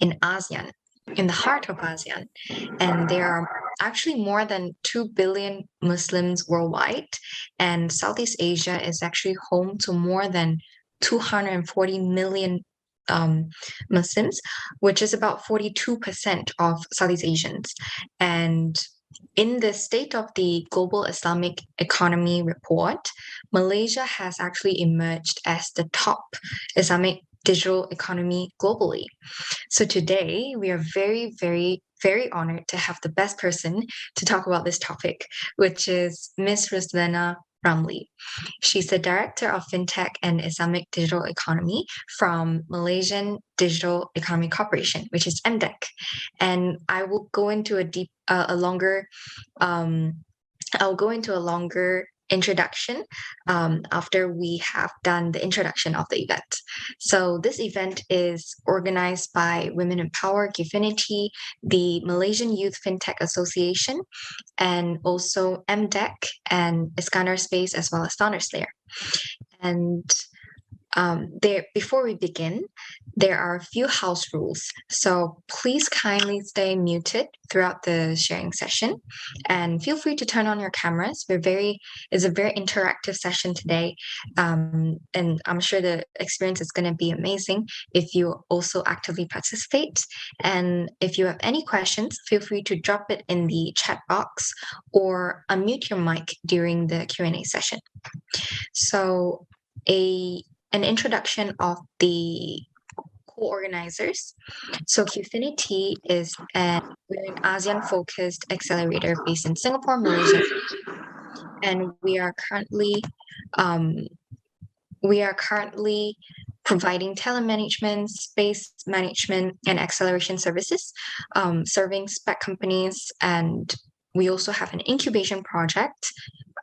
in ASEAN, in the heart of ASEAN. And there are actually more than 2 billion Muslims worldwide. And Southeast Asia is actually home to more than 240 million Muslims, which is about 42% of Southeast Asians. And in the State of the Global Islamic Economy report, Malaysia has actually emerged as the top Islamic digital economy globally. So today, we are very, very, very honored to have the best person to talk about this topic, which is Ms. Ruslena Ramli. She's the Director of Fintech and Islamic Digital Economy from Malaysian Digital Economy Corporation, which is MDEC. And I will go into I'll go into a longer introduction after we have done the introduction of the event. So this event is organized by Women in Power, Qfinity, the Malaysian Youth Fintech Association, and also MDEC and Iskandar Space, as well as Founders Layer. And before we begin, there are a few house rules. So please kindly stay muted throughout the sharing session, and feel free to turn on your cameras. It's a very interactive session today, and I'm sure the experience is going to be amazing if you also actively participate. And if you have any questions, feel free to drop it in the chat box or unmute your mic during the Q&A session. So an introduction of the co-organizers. So Qfinity is we're an ASEAN-focused accelerator based in Singapore, Malaysia, and we are currently providing telemanagement, space management, and acceleration services, serving SPAC companies, and we also have an incubation project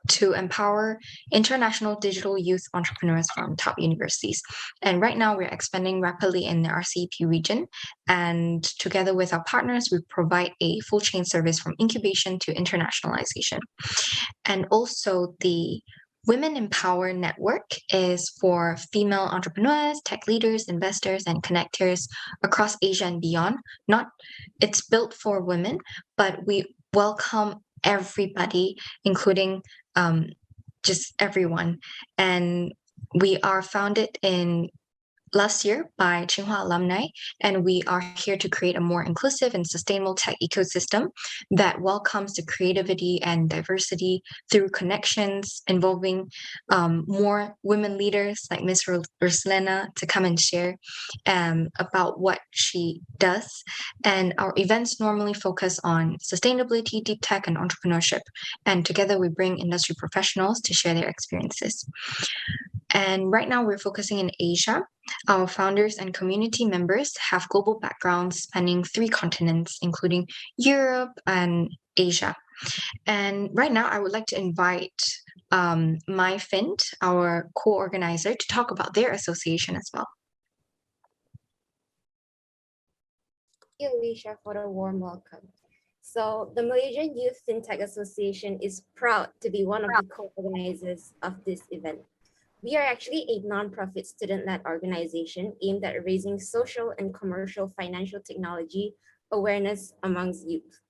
to empower international digital youth entrepreneurs from top universities. And right now, we're expanding rapidly in the RCEP region. And together with our partners, we provide a full chain service from incubation to internationalization. And also, the Women in Power Network is for female entrepreneurs, tech leaders, investors, and connectors across Asia and beyond. It's built for women, but we welcome everybody, including just everyone. And we are founded in last year by Tsinghua alumni, and we are here to create a more inclusive and sustainable tech ecosystem that welcomes the creativity and diversity through connections, involving more women leaders like Ms. Ruslena to come and share about what she does. And our events normally focus on sustainability, deep tech, and entrepreneurship. And together we bring industry professionals to share their experiences. And right now we're focusing in Asia. Our founders and community members have global backgrounds spanning 3 continents, including Europe and Asia. And right now, I would like to invite MyFint, our co-organizer, to talk about their association as well. Thank you, Alicia, for the warm welcome. So the Malaysian Youth Fintech Association is proud to be one of the co-organizers of this event. We are actually a non-profit student-led organization aimed at raising social and commercial financial technology awareness amongst youth.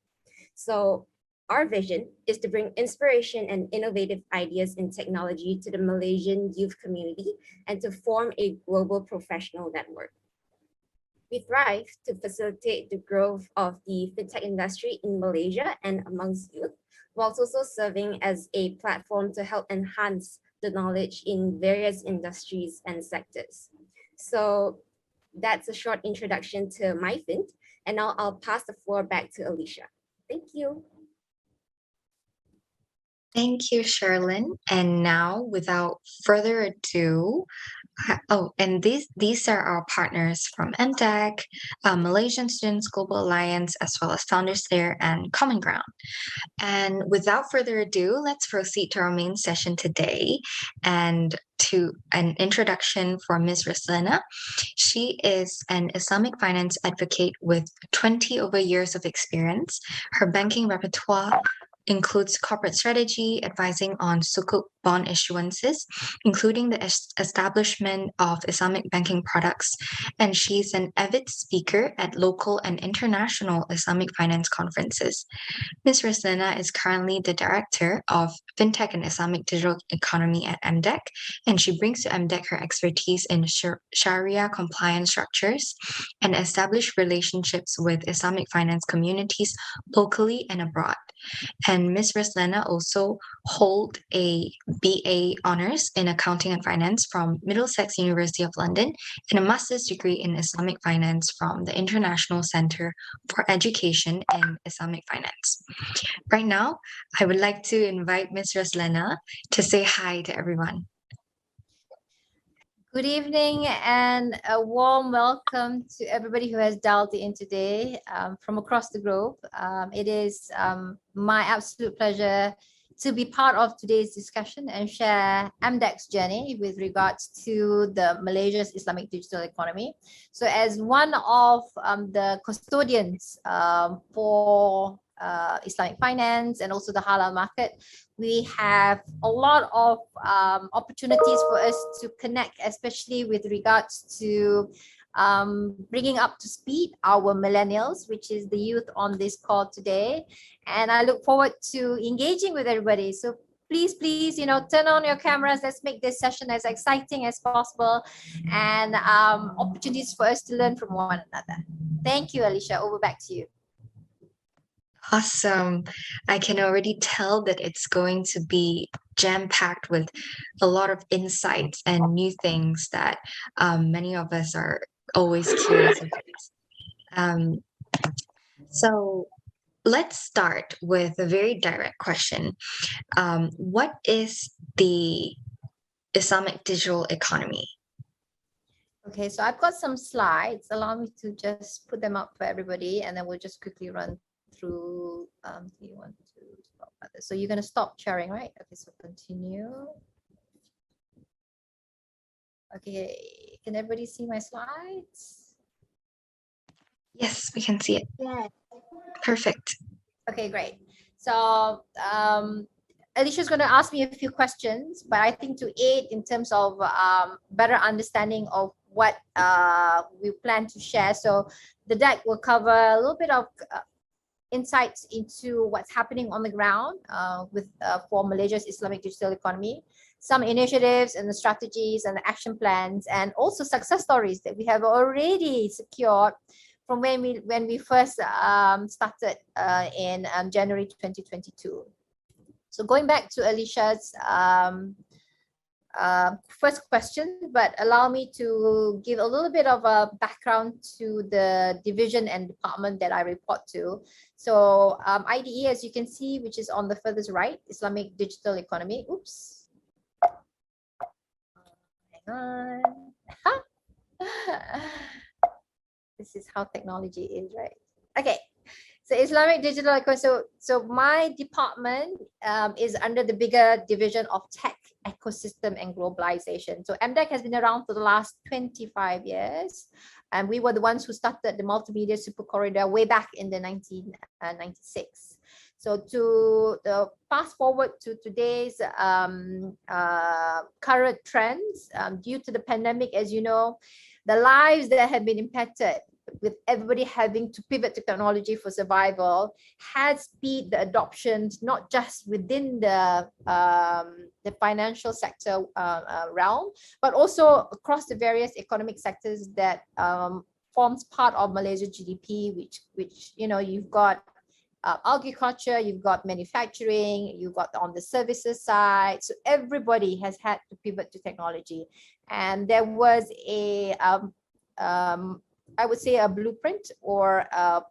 So our vision is to bring inspiration and innovative ideas in technology to the Malaysian youth community and to form a global professional network. We thrive to facilitate the growth of the fintech industry in Malaysia and amongst youth, while also serving as a platform to help enhance the knowledge in various industries and sectors. So that's a short introduction to MyFint, and now I'll pass the floor back to Alicia. Thank you. Thank you, Sherlyn. And now, without further ado, and these are our partners from MDEC, Malaysian Students Global Alliance, as well as Founders Layer and Common Ground. And without further ado, let's proceed to our main session today, and to an introduction for Ms. Ruslena. She is an Islamic finance advocate with 20 over years of experience. Her banking repertoire includes corporate strategy, advising on Sukuk bond issuances, including the establishment of Islamic banking products, and she's an avid speaker at local and international Islamic finance conferences. Ms. Ruslena is currently the Director of Fintech and Islamic Digital Economy at MDEC, and she brings to MDEC her expertise in Sharia-compliant structures and established relationships with Islamic finance communities locally and abroad. And Ms. Ruslena also hold a BA Honours in Accounting and Finance from Middlesex University of London and a Master's degree in Islamic Finance from the International Center for Education in Islamic Finance. Right now, I would like to invite Ms. Ruslena to say hi to everyone. Good evening and a warm welcome to everybody who has dialed in today from across the globe. It is my absolute pleasure to be part of today's discussion and share MDEC's journey with regards to the Malaysia's Islamic digital economy. So as one of the custodians for Islamic finance and also the halal market, we have a lot of opportunities for us to connect, especially with regards to bringing up to speed our millennials, which is the youth on this call today. And I look forward to engaging with everybody. So please, turn on your cameras. Let's make this session as exciting as possible and opportunities for us to learn from one another. Thank you, Alicia. Over back to you. Awesome. I can already tell that it's going to be jam-packed with a lot of insights and new things that many of us are always curious about. So let's start with a very direct question. What is the Islamic digital economy? Okay, so I've got some slides. Allow me to just put them up for everybody, and then we'll just quickly run through. Do you want to stop at this? So you're going to stop sharing, right? Okay, so continue. Okay, can everybody see my slides? Yes, we can see it. Yeah. Perfect. Okay, great. So Alicia's going to ask me a few questions, but I think to aid in terms of better understanding of what we plan to share. So the deck will cover a little bit of insights into what's happening on the ground for Malaysia's Islamic digital economy, some initiatives and the strategies and the action plans, and also success stories that we have already secured from when we first started in January 2022. So going back to Alicia's first question, but allow me to give a little bit of a background to the division and department that I report to. So IDE, as you can see, which is on the furthest right, Islamic Digital Economy. Oops. Hang on. This is how technology is, right? Okay. So Islamic Digital Economy, so my department is under the bigger division of tech, ecosystem and globalization. So MDEC has been around for the last 25 years. And we were the ones who started the multimedia super corridor way back in the 1996. So to the fast forward to today's current trends, due to the pandemic, as you know, the lives that have been impacted with everybody having to pivot to technology for survival has speed the adoption, not just within the financial sector realm, but also across the various economic sectors that forms part of Malaysia's GDP, which you know, you've got agriculture, you've got manufacturing, you've got on the services side. So everybody has had to pivot to technology. And there was a I would say a blueprint or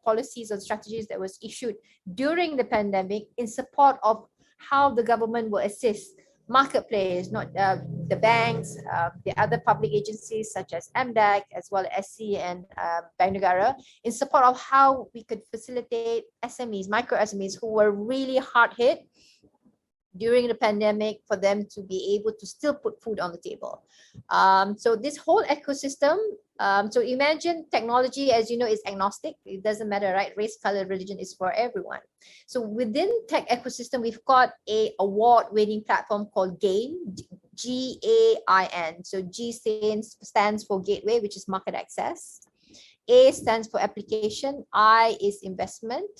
policies and strategies that was issued during the pandemic in support of how the government will assist market players, not the banks, the other public agencies such as MDEC, as well as SC and Bank Negara, in support of how we could facilitate SMEs, micro SMEs who were really hard hit during the pandemic for them to be able to still put food on the table. So this whole ecosystem, so imagine technology, as you know, is agnostic. It doesn't matter, right? Race, color, religion is for everyone. So within tech ecosystem, we've got a award-winning platform called GAIN, GAIN. So G stands for gateway, which is market access. A stands for application, I is investment,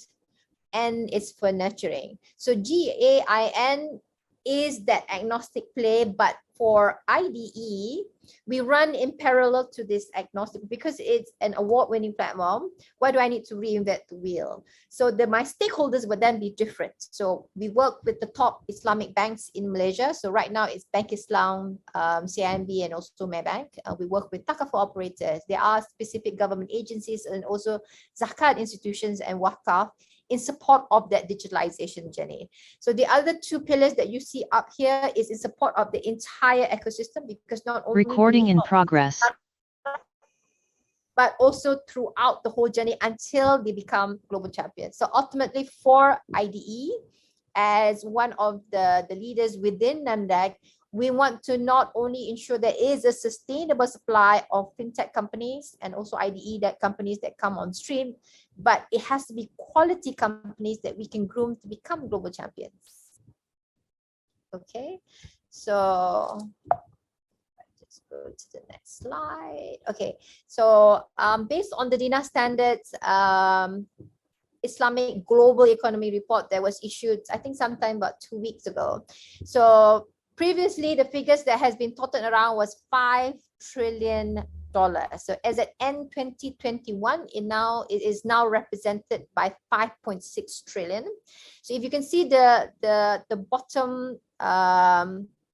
N is for nurturing. So GAIN is that agnostic play, but for IDE, we run in parallel to this agnostic because it's an award-winning platform. Why do I need to reinvent the wheel? So my stakeholders would then be different. So we work with the top Islamic banks in Malaysia. So right now it's Bank Islam, CIMB, and also Maybank. We work with Takaful operators. There are specific government agencies and also Zakat institutions and Wakaf in support of that digitalization journey. So the other two pillars that you see up here is in support of the entire ecosystem, because not only recording in progress, but also throughout the whole journey until they become global champions. So ultimately for IDE, as one of the leaders within MDEC, we want to not only ensure there is a sustainable supply of fintech companies and also IDE that companies that come on stream, but it has to be quality companies that we can groom to become global champions. Okay, so let's go to the next slide. Okay, so based on the DINA standards, Islamic Global Economy report that was issued, I think sometime about 2 weeks ago. So previously, the figures that has been tossed around was $5 trillion. So as at end 2021, it is now represented by 5.6 trillion. So if you can see the bottom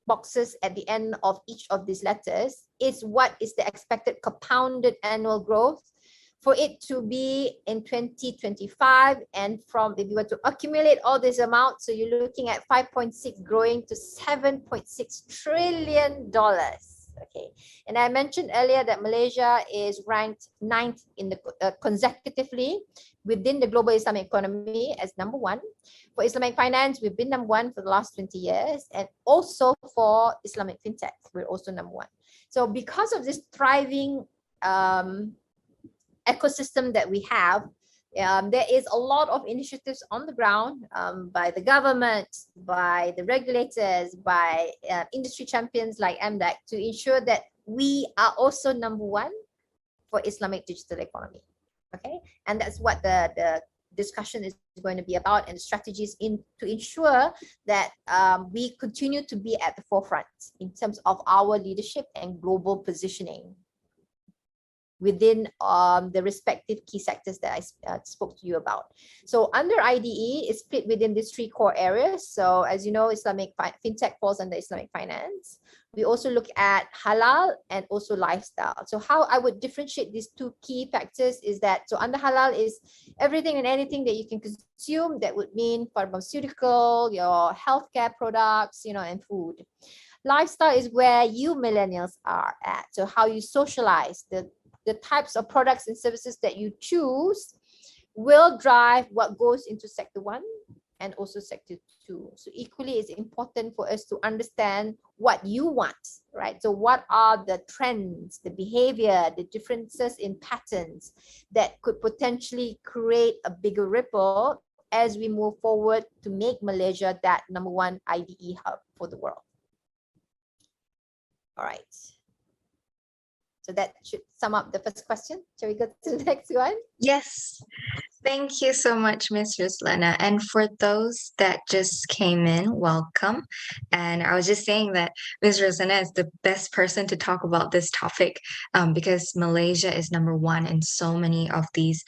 boxes at the end of each of these letters is what is the expected compounded annual growth for it to be in 2025, and from, if you were to accumulate all this amount, so you're looking at 5.6 growing to $7.6 trillion. Okay, and I mentioned earlier that Malaysia is ranked 9th in the consecutively within the global Islamic economy as number 1. For Islamic finance, we've been number 1 for the last 20 years, and also for Islamic Fintech, we're also number 1. So because of this thriving ecosystem that we have, there is a lot of initiatives on the ground by the government, by the regulators, by industry champions like MDEC to ensure that we are also number 1 for Islamic digital economy. Okay, and that's what the discussion is going to be about, and strategies to ensure that we continue to be at the forefront in terms of our leadership and global positioning within the respective key sectors that I spoke to you about. So under IDE, it's split within these 3 core areas. So as you know, Islamic Fintech falls under Islamic Finance. We also look at halal and also lifestyle. So how I would differentiate these 2 key factors is that, so under halal is everything and anything that you can consume that would mean pharmaceutical, your healthcare products, and food. Lifestyle is where you millennials are at. So how you socialize, the types of products and services that you choose will drive what goes into sector 1 and also sector 2. So equally, it's important for us to understand what you want, right? So what are the trends, the behavior, the differences in patterns that could potentially create a bigger ripple as we move forward to make Malaysia that number 1 IDE hub for the world. All right. So that should sum up the first question. Shall we go to the next one? Yes. Thank you so much, Ms. Ruslena. And for those that just came in, welcome. And I was just saying that Ms. Ruslena is the best person to talk about this topic because Malaysia is number 1 in so many of these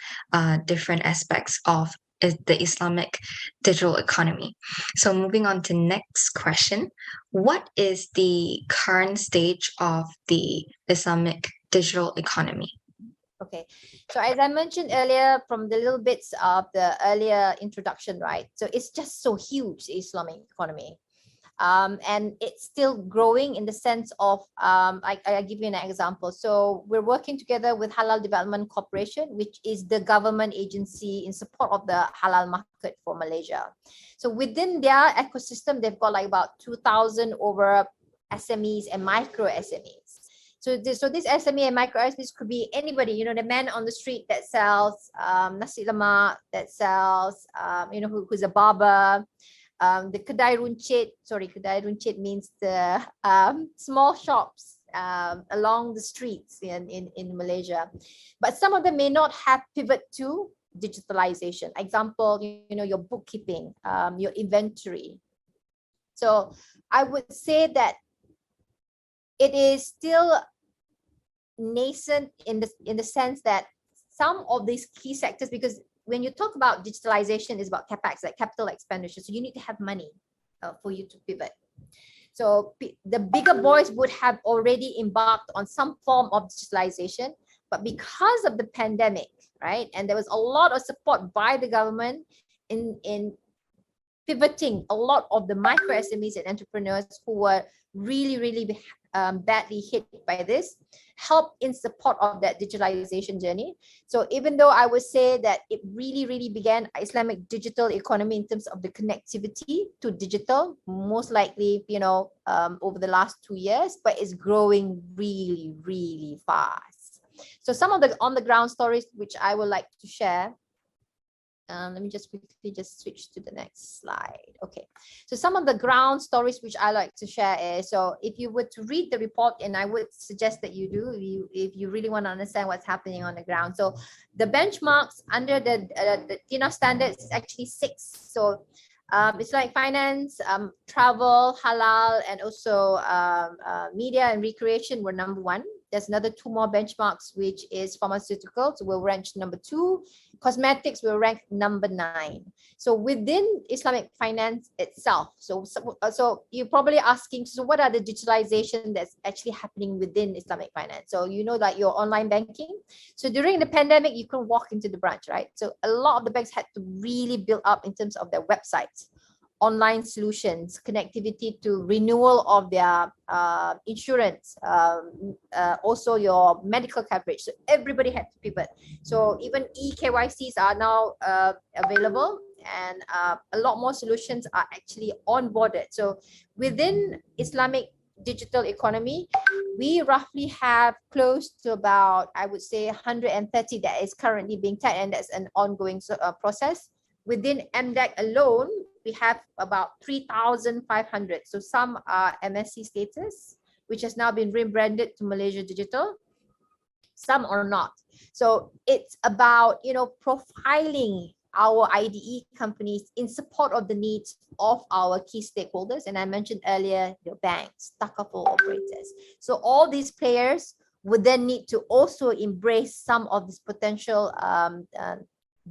different aspects of the Islamic digital economy. So moving on to next question. What is the current stage of the Islamic digital economy? Okay, so as I mentioned earlier from the little bits of the earlier introduction, right? So it's just so huge, the Islamic economy. And it's still growing in the sense of, I give you an example. So we're working together with Halal Development Corporation, which is the government agency in support of the halal market for Malaysia. So within their ecosystem, they've got like about 2,000 over SMEs and micro SMEs. So this SME and micro SMEs could be anybody, you know, the man on the street that sells nasi lemak, that sells, you know, who's a barber, the kedai runcit. Sorry, kedai runcit means the small shops along the streets in Malaysia. But some of them may not have pivot to digitalization. Example, you know, your bookkeeping, your inventory. So I would say that it is still nascent in the sense that some of these key sectors, because when you talk about digitalization, it's about capex, like capital expenditure. So you need to have money for you to pivot. So the bigger boys would have already embarked on some form of digitalization, but because of the pandemic, right, and there was a lot of support by the government in pivoting a lot of the micro SMEs and entrepreneurs who were really badly hit by this, help in support of that digitalization journey. So even though I would say that it really began Islamic digital economy in terms of the connectivity to digital, most likely, you know, over the last 2 years, but it's growing really fast. So some of the on the ground stories which I would like to share. Let me just quickly switch to the next slide. Okay, so some of the ground stories which I like to share is, so if you were to read the report, and I would suggest that you do, if you really want to understand what's happening on the ground. So the benchmarks under the TINA standards is actually 6. So Islamic finance, travel, halal, and also media and recreation were number 1. There's another 2 more benchmarks, which is pharmaceuticals will rank number 2, cosmetics will rank number 9. So within Islamic finance itself, so you're probably asking, so what are the digitalization that's actually happening within Islamic finance? So you know, like your online banking. So during the pandemic, you couldn't walk into the branch, right? So a lot of the banks had to really build up in terms of their websites, online solutions, connectivity to renewal of their insurance, also your medical coverage. So everybody had to pivot. So even eKYCs are now available, and a lot more solutions are actually onboarded. So within Islamic digital economy, we roughly have close to about, I would say, 130 that is currently being tapped, and that's an ongoing process. Within MDEC alone, we have about 3,500. So some are MSC status, which has now been rebranded to Malaysia Digital. Some are not. So it's about, you know, profiling our IDE companies in support of the needs of our key stakeholders. And I mentioned earlier, your banks, takaful operators. So all these players would then need to also embrace some of this potential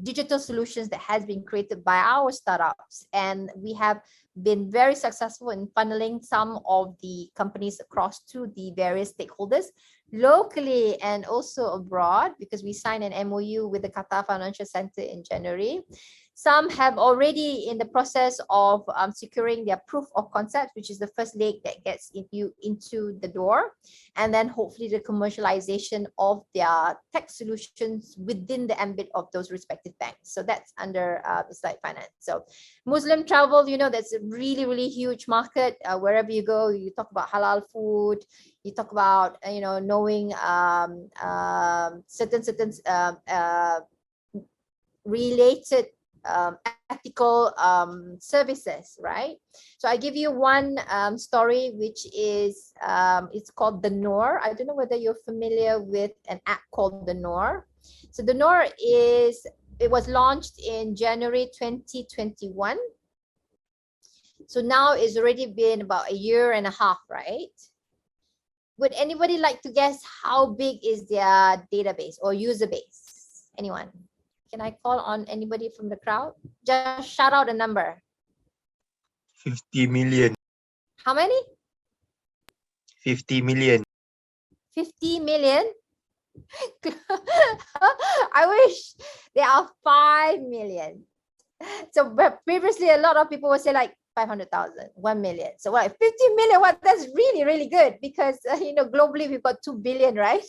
digital solutions that has been created by our startups, and we have been very successful in funneling some of the companies across to the various stakeholders locally and also abroad, because we signed an MOU with the Qatar Financial Center in January. Some have already in the process of securing their proof of concept, which is the first leg that gets you into the door, and then hopefully the commercialization of their tech solutions within the ambit of those respective banks. So that's under Islamic finance. So Muslim travel, you know, that's a really huge market. Wherever you go, you talk about halal food, you talk about, you know, knowing certain related ethical services, right? So I give you one story, which is it's called the Noor. I don't know whether you're familiar with an app called the Noor. So the Noor it was launched in January 2021. So now it's already been about 1.5 years, right? Would anybody like to guess how big is their database or user base? Anyone? Can I call on anybody from the crowd? Just shout out a number. 50 million. How many? 50 million. 50 million? I wish there are 5 million. So previously, a lot of people would say like 500,000, 1 million. So what, 50 million? What? That's really, really good because, globally we've got 2 billion, right?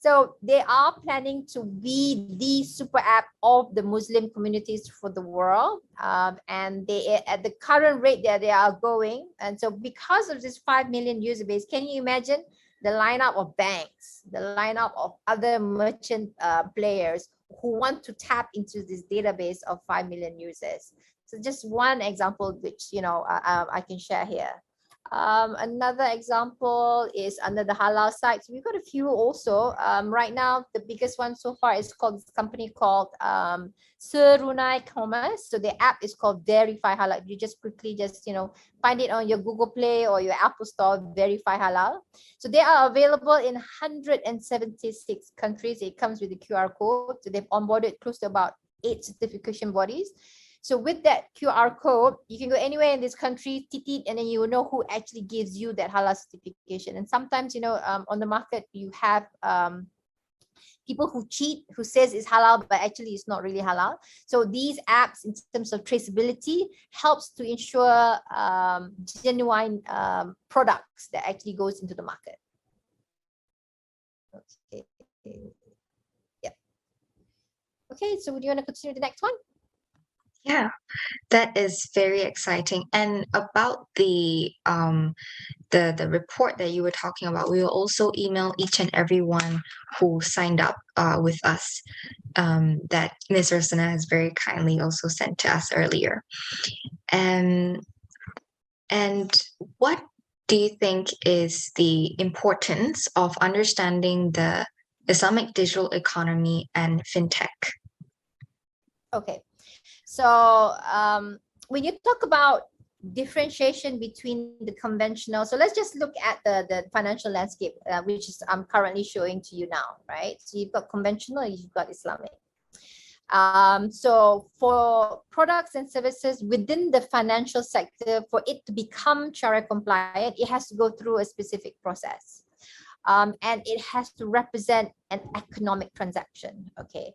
So they are planning to be the super app of the Muslim communities for the world. And they, at the current rate that they are going. And so because of this 5 million user base, can you imagine the lineup of banks, the lineup of other merchant players who want to tap into this database of 5 million users? So just one example, which, I can share here. Another example is under the halal sites. We've got a few also. Right now, the biggest one so far is called this company called Serunai Commerce. So the app is called Verify Halal. You just quickly find it on your Google Play or your Apple Store, Verify Halal. So they are available in 176 countries. It comes with the QR code. So they've onboarded close to about 8 certification bodies. So with that QR code, you can go anywhere in this country, titit, and then you will know who actually gives you that halal certification. And sometimes, on the market, you have people who cheat, who says it's halal, but actually it's not really halal. So these apps, in terms of traceability, helps to ensure genuine products that actually goes into the market. Okay. Yeah. Okay, so would you want to continue the next one? Yeah, that is very exciting. And about the report that you were talking about, we will also email each and every one who signed up with us, that Ms. Ruslena has very kindly also sent to us earlier. And what do you think is the importance of understanding the Islamic digital economy and fintech? Okay. So when you talk about differentiation between the conventional, so let's just look at the financial landscape, which is I'm currently showing to you now, right? So you've got conventional, you've got Islamic. So for products and services within the financial sector, for it to become Shariah compliant, it has to go through a specific process. And it has to represent an economic transaction, okay?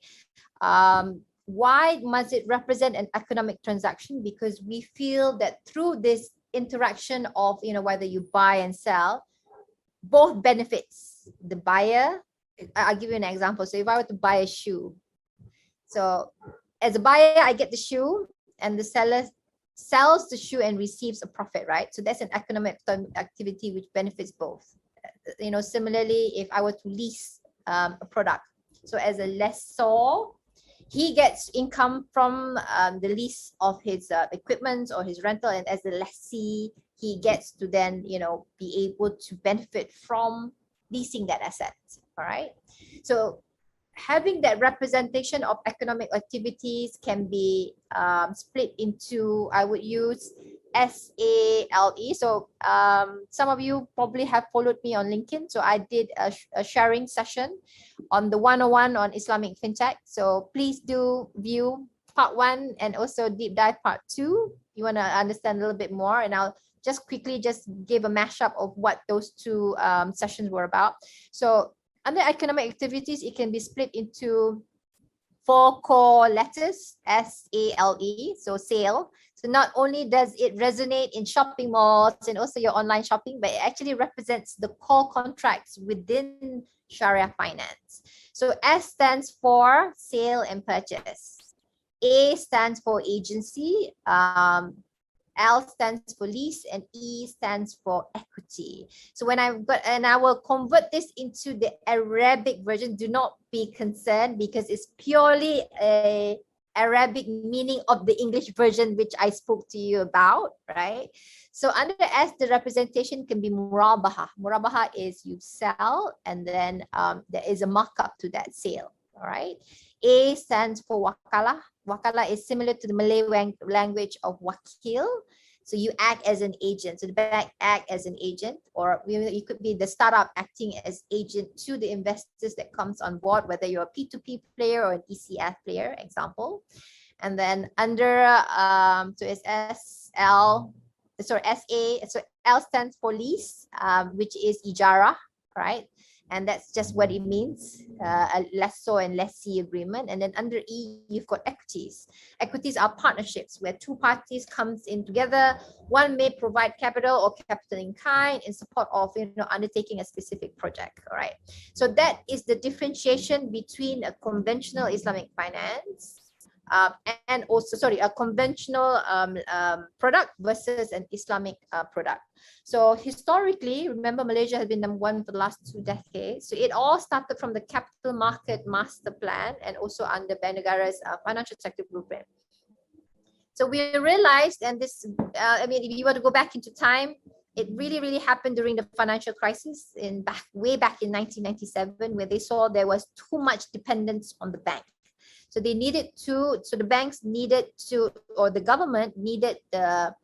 Why must it represent an economic transaction? Because we feel that through this interaction of, whether you buy and sell, both benefits the buyer. I'll give you an example. So if I were to buy a shoe, so as a buyer, I get the shoe and the seller sells the shoe and receives a profit, right? So that's an economic activity which benefits both. Similarly, if I were to lease a product, so as a lessor, he gets income from the lease of his equipment or his rental, and as the lessee, he gets to then, be able to benefit from leasing that asset. All right. So having that representation of economic activities can be split into, I would use SALE. So some of you probably have followed me on LinkedIn. So I did a sharing session on the 101 on Islamic Fintech. So please do view part 1 and also deep dive part 2. You want to understand a little bit more, and I'll just quickly just give a mashup of what those 2 sessions were about. So under economic activities, it can be split into 4 core letters, SALE, so sale. So not only does it resonate in shopping malls and also your online shopping, but it actually represents the core contracts within Shariah Finance. So S stands for sale and purchase. A stands for agency. L stands for lease, and E stands for equity. So when I've got, and I will convert this into the Arabic version, do not be concerned because it's purely a Arabic meaning of the English version, which I spoke to you about, right? So under S, the representation can be murabaha. Murabaha is you sell and then there is a markup to that sale, all right? A stands for wakala. Wakala is similar to the Malay language of wakil. So you act as an agent. So the bank act as an agent, or you could be the startup acting as agent to the investors that comes on board, whether you're a P2P player or an ECF player, example. And then under, so it's SA, so L stands for lease, which is ijara, right? And that's just what it means, a lessor and lessee agreement. And then under E, you've got equities. Equities are partnerships where two parties comes in together. One may provide capital or capital in kind in support of undertaking a specific project. All right. So that is the differentiation between a conventional Islamic finance and also, a conventional product versus an Islamic product. So historically, remember, Malaysia has been #1 for the last 2 decades. So it all started from the capital market master plan and also under Bank Negara's financial sector blueprint. So we realized, and this, if you were to go back into time, it really happened during the financial crisis way back in 1997, where they saw there was too much dependence on the bank. So they needed to, the banks needed to, or the government needed the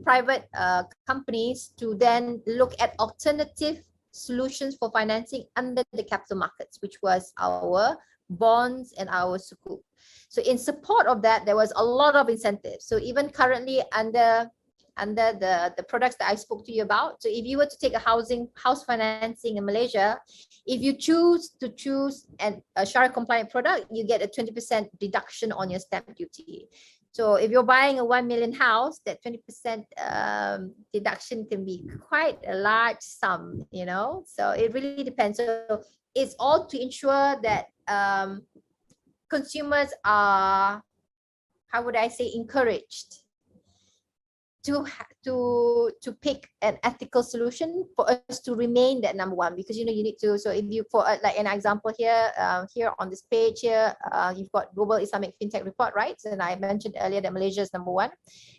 private companies to then look at alternative solutions for financing under the capital markets, which was our bonds and our Sukuk. So in support of that, there was a lot of incentives. So even currently under the products that I spoke to you about. So if you were to take a house financing in Malaysia, if you choose a Shariah-compliant product, you get a 20% deduction on your stamp duty. So if you're buying a 1 million house, that 20% deduction can be quite a large sum, So it really depends. So it's all to ensure that consumers are, how would I say, encouraged to pick an ethical solution for us to remain that #1, because you need to. So if you, for like an example here, here on this page here, you've got Global Islamic Fintech report, right? And I mentioned earlier that Malaysia is #1,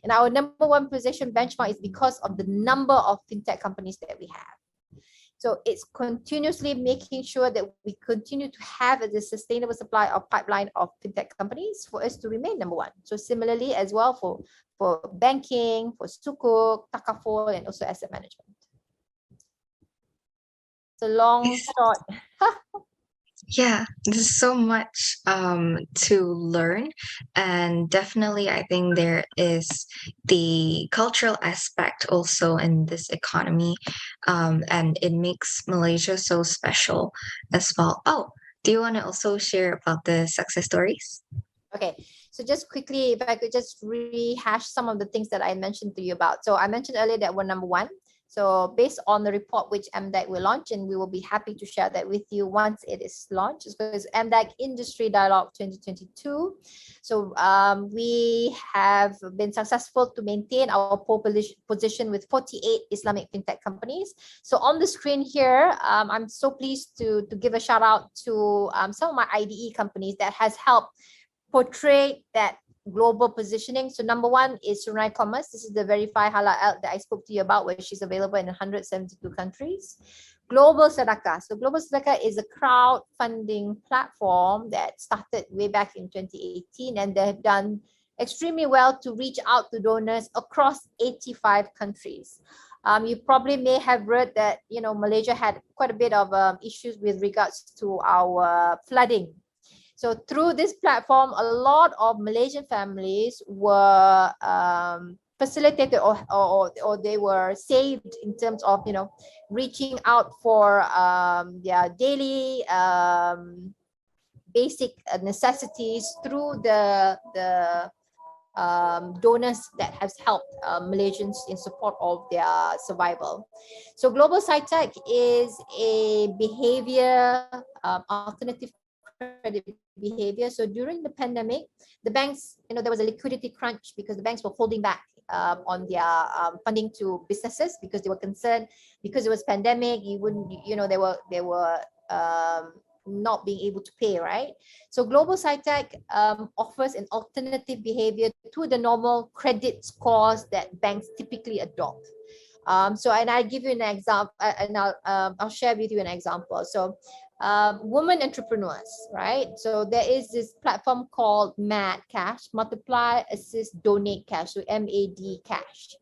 and our #1 position benchmark is because of the number of fintech companies that we have. So it's continuously making sure that we continue to have a sustainable supply of pipeline of fintech companies for us to remain #1. So similarly as well for banking, for Sukuk, Takaful, and also asset management. It's a long, short. Yeah, there's so much to learn, and definitely I think there is the cultural aspect also in this economy, and it makes Malaysia so special as well. Oh, do you want to also share about the success stories? Okay, so just quickly, if I could just rehash some of the things that I mentioned to you about. So I mentioned earlier that we're #1. So based on the report which MDEC will launch, and we will be happy to share that with you once it is launched, because MDEC Industry Dialogue 2022. So we have been successful to maintain our pole position with 48 Islamic fintech companies. So on the screen here, I'm so pleased to give a shout out to some of my IDE companies that has helped portray that global positioning. So #1 is Shariah Commerce. This is the verified halal that I spoke to you about, where she's available in 172 countries. Global Sedekah. So Global Sedekah is a crowdfunding platform that started way back in 2018, and they have done extremely well to reach out to donors across 85 countries. You probably may have read that Malaysia had quite a bit of issues with regards to our flooding. So through this platform, a lot of Malaysian families were facilitated or they were saved in terms of reaching out for their daily basic necessities through the donors that has helped Malaysians in support of their survival. So Global SciTech is a behavior alternative credit behavior. So during the pandemic, the banks, there was a liquidity crunch because the banks were holding back on their funding to businesses because they were concerned because it was pandemic. You wouldn't, they were not being able to pay, right? So Global SciTech offers an alternative behavior to the normal credit scores that banks typically adopt. And I'll give you an example, and I'll share with you an example. So women entrepreneurs, right? So there is this platform called MAD Cash, Multiply, Assist, Donate Cash, so MAD Cash.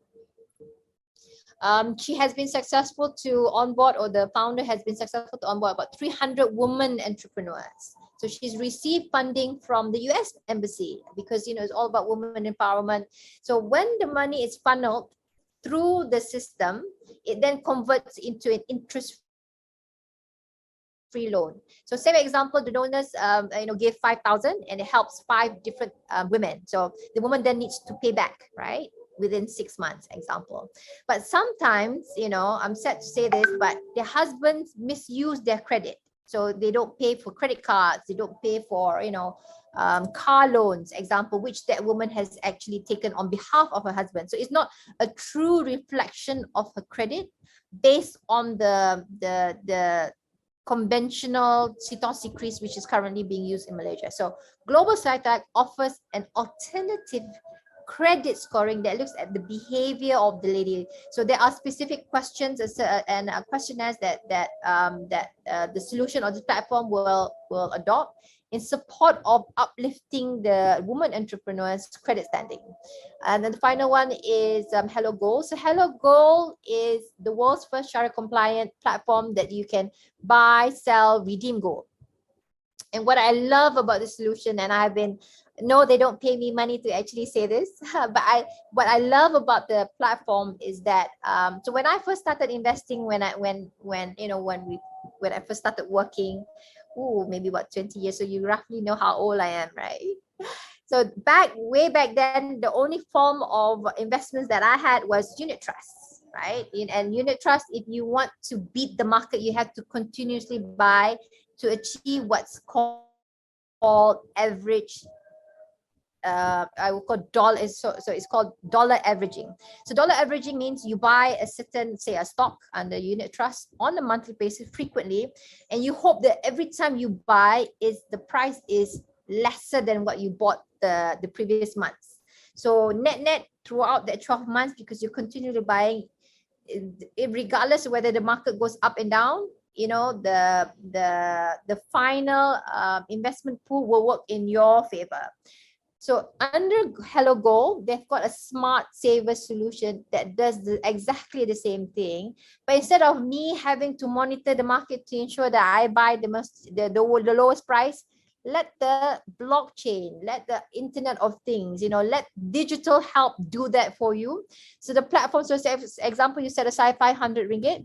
She has been successful to onboard, or the founder has been successful to onboard about 300 women entrepreneurs. So she's received funding from the US Embassy because, it's all about women empowerment. So when the money is funneled through the system, it then converts into an interest free loan. So same example, the donors give 5,000 and it helps 5 different women. So the woman then needs to pay back, right, within 6 months, example. But sometimes, I'm sad to say this, but their husbands misuse their credit. So they don't pay for credit cards, they don't pay for car loans, example, which that woman has actually taken on behalf of her husband. So it's not a true reflection of her credit based on the conventional Sitosi Kris, which is currently being used in Malaysia. So Global Sitag offers an alternative credit scoring that looks at the behavior of the lady. So there are specific questions and questionnaires that the solution or the platform will adopt in support of uplifting the woman entrepreneurs' credit standing. And then the final one is Hello Gold. So Hello Gold is the world's first Shariah-compliant platform that you can buy, sell, redeem gold. And what I love about the solution, and no, they don't pay me money to actually say this, but what I love about the platform is that so when I first started investing, when I first started working, maybe about 20 years, so you roughly know how old I am, right? So way back then, the only form of investments that I had was unit trusts, right? And unit trust, if you want to beat the market, you have to continuously buy to achieve what's called average. I will call dollar. So it's called dollar averaging. So dollar averaging means you buy a certain, say, a stock under unit trust on a monthly basis frequently, and you hope that every time you buy, the price is lesser than what you bought the previous months. So net throughout that 12 months, because you're continually buying, regardless of whether the market goes up and down, the final investment pool will work in your favor. So under Hello Gold, they've got a smart saver solution that does exactly the same thing. But instead of me having to monitor the market to ensure that I buy the lowest price, let the blockchain, let the Internet of Things, let digital help do that for you. So the platform, so say, for example, you set aside 500 ringgit.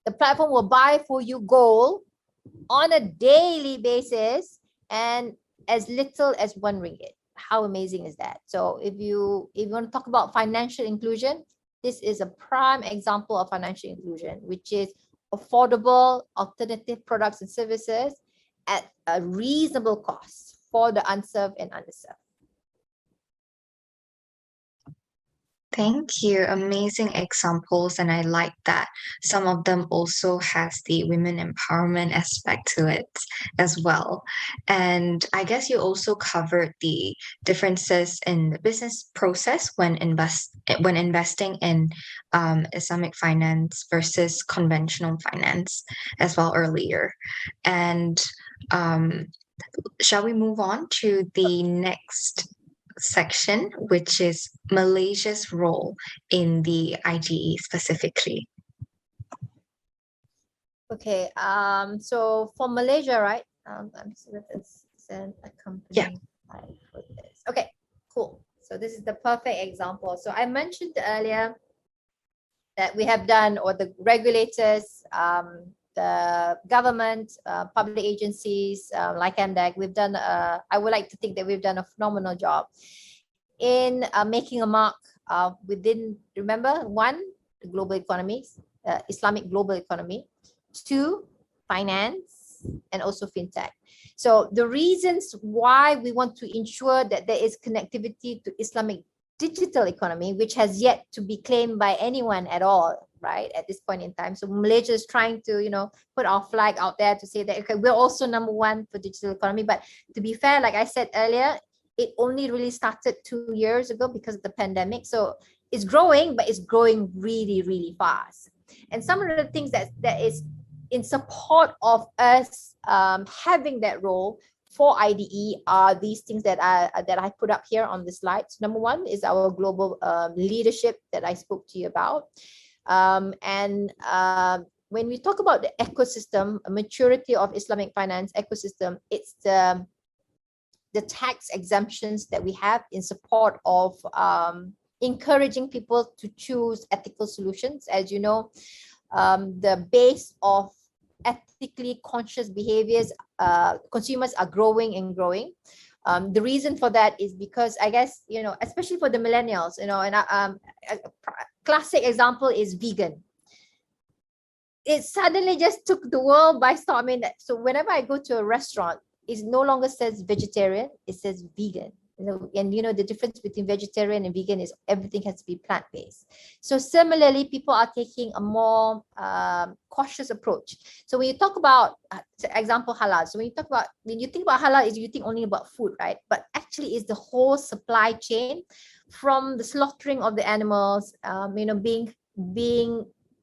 The platform will buy for you gold on a daily basis and as little as 1 ringgit. How amazing is that? So if you want to talk about financial inclusion, this is a prime example of financial inclusion, which is affordable alternative products and services at a reasonable cost for the unserved and underserved. Thank you. Amazing examples. And I like that some of them also has the women empowerment aspect to it as well. And I guess you also covered the differences in the business process when investing in Islamic finance versus conventional finance as well earlier. And shall we move on to the next section, which is Malaysia's role in the IGE specifically? Okay, so for Malaysia, right? I'm sure it's a company for this. Okay, cool. So this is the perfect example. So I mentioned earlier that we have done, or the regulators, the government, public agencies like MDEC, we've done, I would like to think that we've done a phenomenal job in making a mark within, remember, 1, the global economies, Islamic global economy, 2, finance, and also fintech. So the reasons why we want to ensure that there is connectivity to Islamic digital economy, which has yet to be claimed by anyone at all, right, at this point in time. So Malaysia is trying to, put our flag out there to say that, okay, we're also #1 for digital economy. But to be fair, like I said earlier, it only really started 2 years ago because of the pandemic. So it's growing, but it's growing really, really fast. And some of the things that is in support of us having that role for IDE are these things that I put up here on the slides. Number 1 is our global leadership that I spoke to you about. When we talk about the ecosystem, a maturity of Islamic finance ecosystem, it's the tax exemptions that we have in support of encouraging people to choose ethical solutions. As you know, the base of ethically conscious behaviors, consumers are growing and growing. The reason for that is because I guess, especially for the millennials, and a classic example is vegan. It suddenly just took the world by storm. I mean, so whenever I go to a restaurant, it no longer says vegetarian, it says vegan. And the difference between vegetarian and vegan is everything has to be plant-based. So similarly, people are taking a more cautious approach. So when you talk about, example, halal. So when you think about halal, you think only about food, right? But actually, it's the whole supply chain, from the slaughtering of the animals, being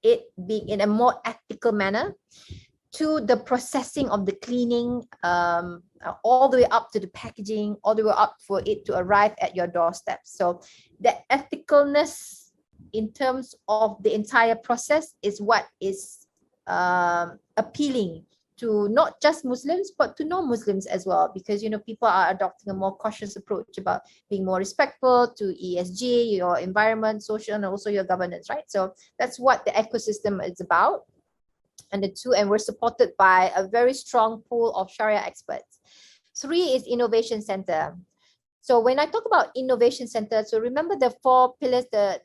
in a more ethical manner, to the processing of the cleaning, all the way up to the packaging, all the way up for it to arrive at your doorstep. So the ethicalness in terms of the entire process is what is appealing to not just Muslims, but to non-Muslims as well, because people are adopting a more cautious approach about being more respectful to ESG, your environment, social, and also your governance, right? So that's what the ecosystem is about. And we're supported by a very strong pool of Sharia experts. 3 is Innovation Center. So when I talk about Innovation Center, so remember the 4 pillars that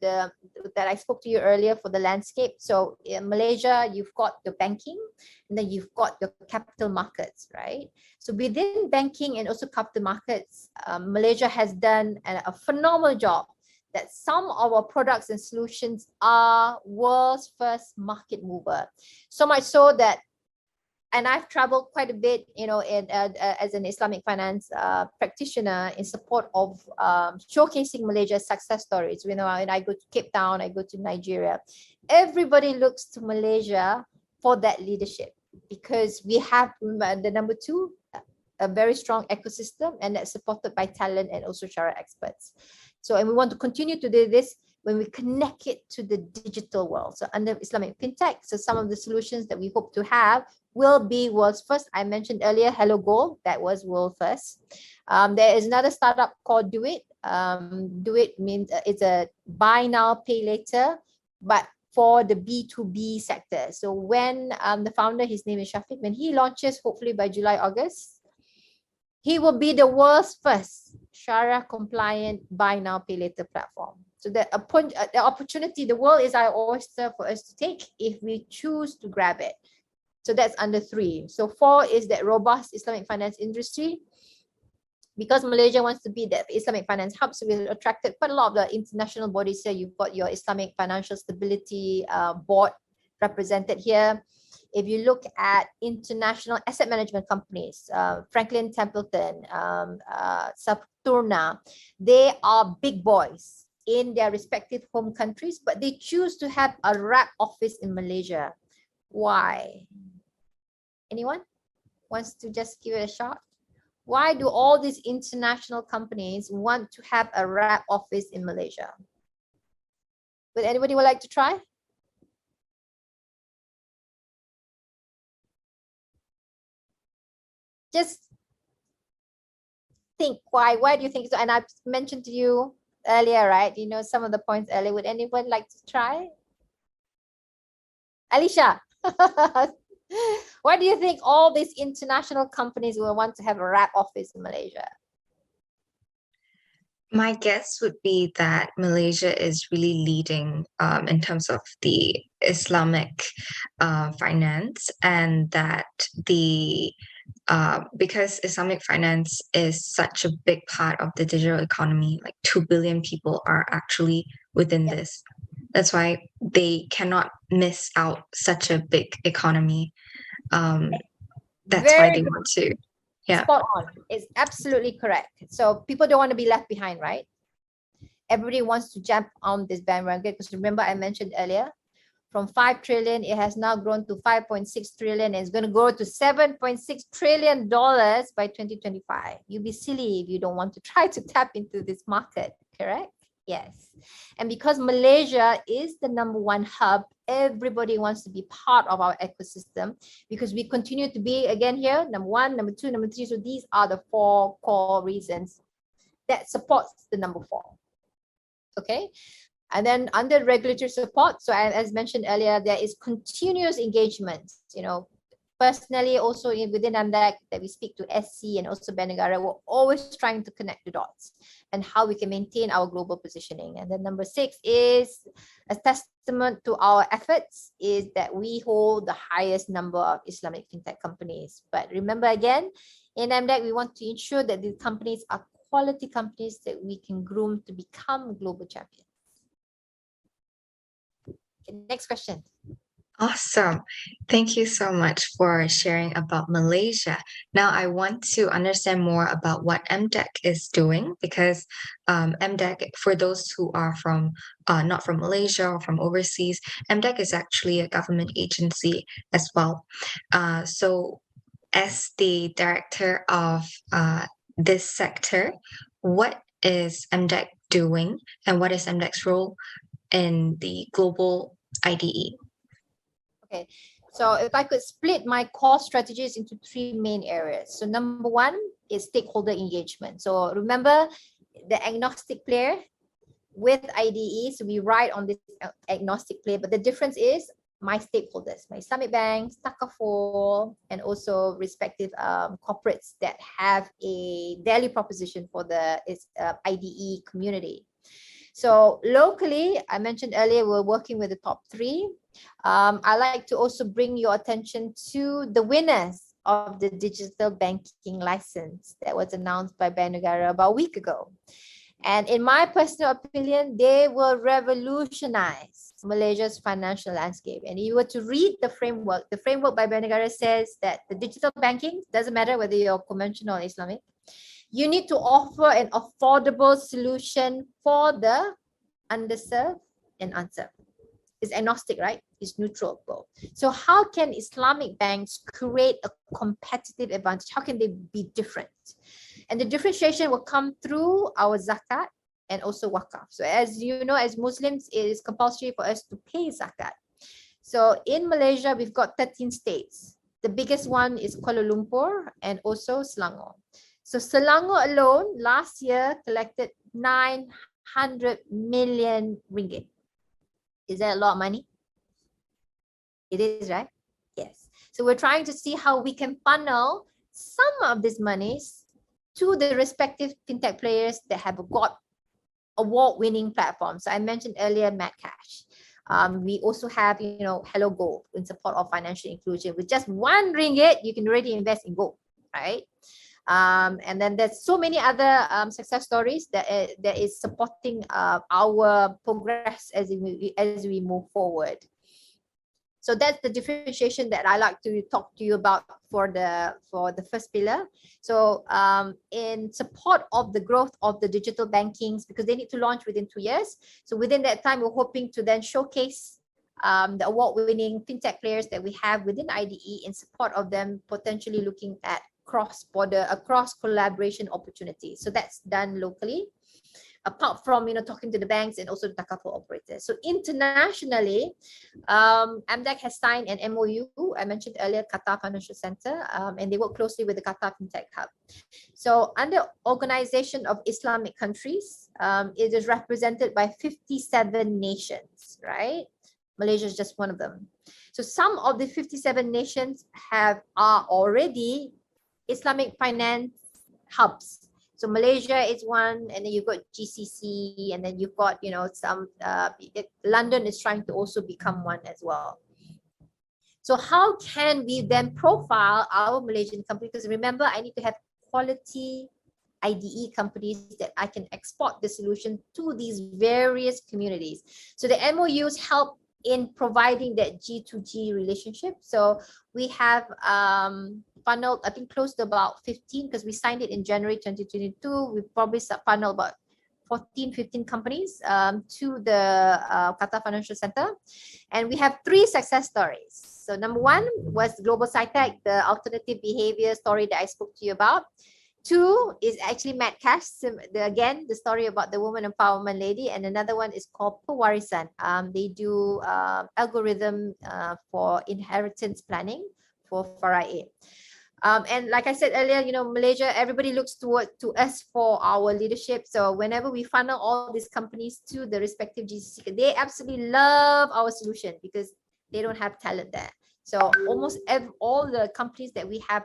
I spoke to you earlier for the landscape. So in Malaysia, you've got the banking, and then you've got the capital markets, right? So within banking and also capital markets, Malaysia has done a phenomenal job, that some of our products and solutions are world's first market mover. So much so that, and I've traveled quite a bit, as an Islamic finance practitioner in support of showcasing Malaysia's success stories. And I go to Cape Town, I go to Nigeria. Everybody looks to Malaysia for that leadership, because we have the number 2, a very strong ecosystem, and that's supported by talent and also Sharia experts. So, and we want to continue to do this when we connect it to the digital world. So under Islamic Fintech, so some of the solutions that we hope to have will be world's first. I mentioned earlier, Hello Gold, that was world first. There is another startup called Do It. Do It means it's a buy now, pay later, but for the B2B sector. So when the founder, his name is Shafiq, when he launches, hopefully by July, August, he will be the world's first Shariah-compliant buy now, pay later platform. So the opportunity, the world is our oyster for us to take if we choose to grab it. So that's under 3. So 4 is that robust Islamic finance industry. Because Malaysia wants to be the Islamic finance hub, so we've attracted quite a lot of the international bodies here. You've got your Islamic Financial Stability Board represented here. If you look at international asset management companies, Franklin Templeton, Saturna, they are big boys in their respective home countries, but they choose to have a wrap office in Malaysia. Why? Anyone wants to just give it a shot? Why do all these international companies want to have a wrap office in Malaysia? Would anybody like to try? Just think why do you think so? And I've mentioned to you earlier, right? Some of the points earlier. Would anyone like to try? Alicia, why do you think all these international companies will want to have a wrap office in Malaysia? My guess would be that Malaysia is really leading in terms of the Islamic finance, and that because Islamic finance is such a big part of the digital economy, like 2 billion people are actually within this. That's why they cannot miss out such a big economy. That's why they want to. Yeah. Spot on. It's absolutely correct. So people don't want to be left behind, right? Everybody wants to jump on this bandwagon, because remember I mentioned earlier, from 5 trillion, it has now grown to 5.6 trillion, and it's going to grow to $7.6 trillion by 2025. You'll be silly if you don't want to try to tap into this market, correct? Yes. And because Malaysia is the number 1 hub, everybody wants to be part of our ecosystem, because we continue to be, again here, number 1, number 2, number 3. So these are the 4 core reasons that supports the number 4. Okay. And then under regulatory support, so as mentioned earlier, there is continuous engagement. personally, also within MDEC, that we speak to SC and also Bank Negara, we're always trying to connect the dots and how we can maintain our global positioning. And then number 6 is a testament to our efforts is that we hold the highest number of Islamic fintech companies. But remember again, in MDEC, we want to ensure that these companies are quality companies that we can groom to become global champions. Okay, next question. Awesome. Thank you so much for sharing about Malaysia. Now I want to understand more about what MDEC is doing, because MDEC, for those who are from not from Malaysia or from overseas, MDEC is actually a government agency as well. So as the director of this sector, what is MDEC doing and what is MDEC's role in the global IDE? Okay, so if I could split my core strategies into 3 main areas. So number 1 is stakeholder engagement. So remember the agnostic player with IDE. So we ride on this agnostic player, but the difference is my stakeholders, my Islamic banks, Takaful, and also respective corporates that have a value proposition for the IDE community. So locally, I mentioned earlier, we're working with the top 3. I like to also bring your attention to the winners of the digital banking license that was announced by Bank Negara about a week ago. And in my personal opinion, they will revolutionize Malaysia's financial landscape. And if you were to read the framework by Bank Negara says that the digital banking, doesn't matter whether you're conventional or Islamic, you need to offer an affordable solution for the underserved and unserved. It's agnostic, right? It's neutral both. So how can Islamic banks create a competitive advantage? How can they be different? And the differentiation will come through our zakat and also wakaf. So as you know, as Muslims, it is compulsory for us to pay zakat. So in Malaysia, we've got 13 states. The biggest one is Kuala Lumpur and also Selangor. So Selangor alone last year collected 900 million ringgit. Is that a lot of money? It is, right? Yes. So we're trying to see how we can funnel some of these monies to the respective fintech players that have got award-winning platforms. So I mentioned earlier MadCash. We also have, Hello Gold in support of financial inclusion. With just 1 ringgit, you can already invest in gold, right? And then there's so many other success stories that is supporting our progress as we move forward. So that's the differentiation that I like to talk to you about for the first pillar. So in support of the growth of the digital bankings, because they need to launch within 2 years. So within that time, we're hoping to then showcase the award-winning fintech players that we have within IDE in support of them potentially looking at cross-border, cross-collaboration opportunities. So that's done locally, apart from talking to the banks and also the Takaful operators. So internationally, MDEC has signed an MOU. I mentioned earlier Qatar Financial Center, and they work closely with the Qatar Fintech Hub. So under Organization of Islamic Countries, it is represented by 57 nations, right? Malaysia is just one of them. So some of the 57 nations are already Islamic finance hubs. So Malaysia is one, and then you've got GCC, and then you've got, some, London is trying to also become one as well. So how can we then profile our Malaysian company? Because remember, I need to have quality IDE companies that I can export the solution to these various communities. So the MOUs help in providing that G2G relationship. So we have funneled, I think, close to about 15, because we signed it in January 2022. We probably funneled about 14, 15 companies to the Qatar Financial Center. And we have 3 success stories. So number 1 was Global SciTech, the alternative behavior story that I spoke to you about. 2 is actually MadCash, again, the story about the woman empowerment lady. And another one is called Pewarisan. They do algorithm for inheritance planning for Faraid. And like I said earlier, Malaysia, everybody looks to us for our leadership. So whenever we funnel all these companies to the respective GCC, they absolutely love our solution because they don't have talent there. So almost all the companies that we have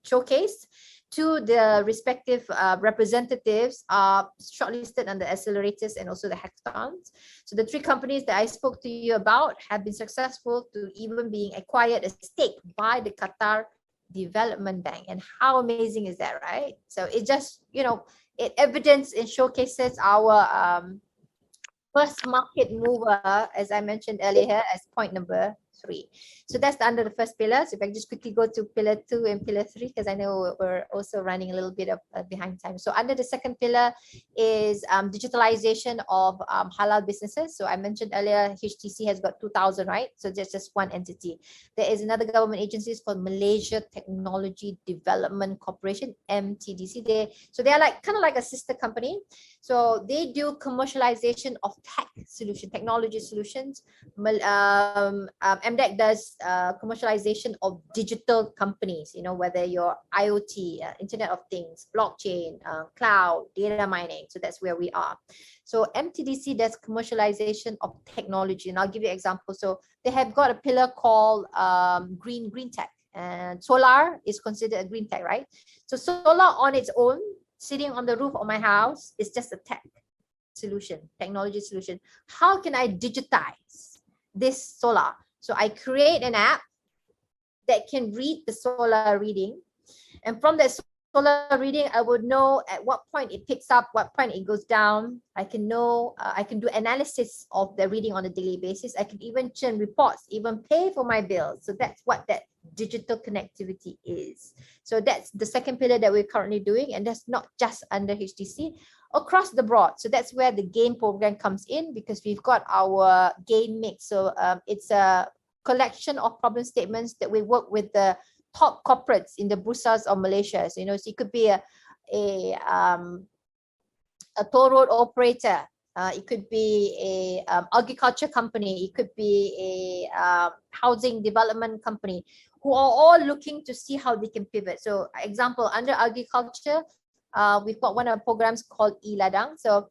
showcased to the respective representatives are shortlisted under accelerators and also the hackathons. So the 3 companies that I spoke to you about have been successful to even being acquired a stake by the Qatar Development Bank. And how amazing is that, right? So it just, you know, it evidence and showcases our first market mover, as I mentioned earlier, as point number 3. So that's under the first pillar. So if I just quickly go to pillar 2 and pillar 3, because I know we're also running a little bit of behind time. So under the second pillar is digitalization of halal businesses. So I mentioned earlier, HTC has got 2,000, right? So that's just one entity. There is another government agency called Malaysia Technology Development Corporation, MTDC. So they are like kind of like a sister company. So they do commercialization of technology solutions. MDEC does commercialization of digital companies, you know, whether you're IoT, Internet of Things, blockchain, cloud, data mining. So that's where we are. So MTDC does commercialization of technology. And I'll give you an example. So they have got a pillar called green tech. And solar is considered a green tech, right? So solar on its own, sitting on the roof of my house, is just a technology solution. How can I digitize this solar? So I create an app that can read the solar reading. And from that solar reading, I would know at what point it picks up, what point it goes down. I can know, I can do analysis of the reading on a daily basis. I can even churn reports, even pay for my bills. So that's what that digital connectivity is. So that's the second pillar that we're currently doing. And that's not just under HTC, across the board. So that's where the GAIN program comes in, because we've got our GAIN mix. So it's a collection of problem statements that we work with the top corporates in the bursas of Malaysia. So, you know, so it could be a toll road operator. It could be a agriculture company. It could be a housing development company, who are all looking to see how they can pivot. So example, under agriculture, we've got one of the programs called e-Ladang. So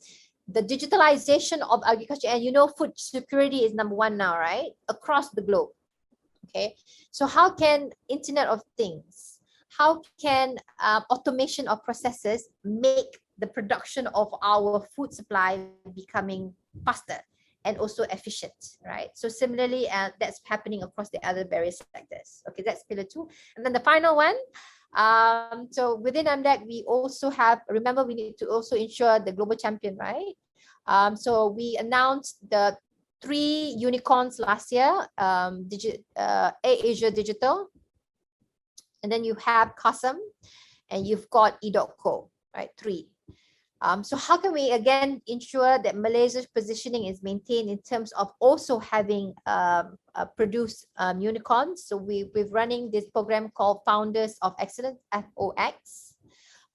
the digitalization of agriculture, and you know, food security is number 1 now, right? Across the globe. Okay. So how can Internet of Things, how can automation of processes make the production of our food supply becoming faster and also efficient, right? So similarly, that's happening across the other various sectors. Okay, that's pillar 2. And then the final one, so within MDEC, we also have, remember, we need to also ensure the global champion, right? So we announced the 3 unicorns last year, Asia Digital, and then you have Qasem, and you've got E.co, right? 3. So how can we again ensure that Malaysia's positioning is maintained in terms of also having produced unicorns? So we're running this program called Founders of Excellence, FOX,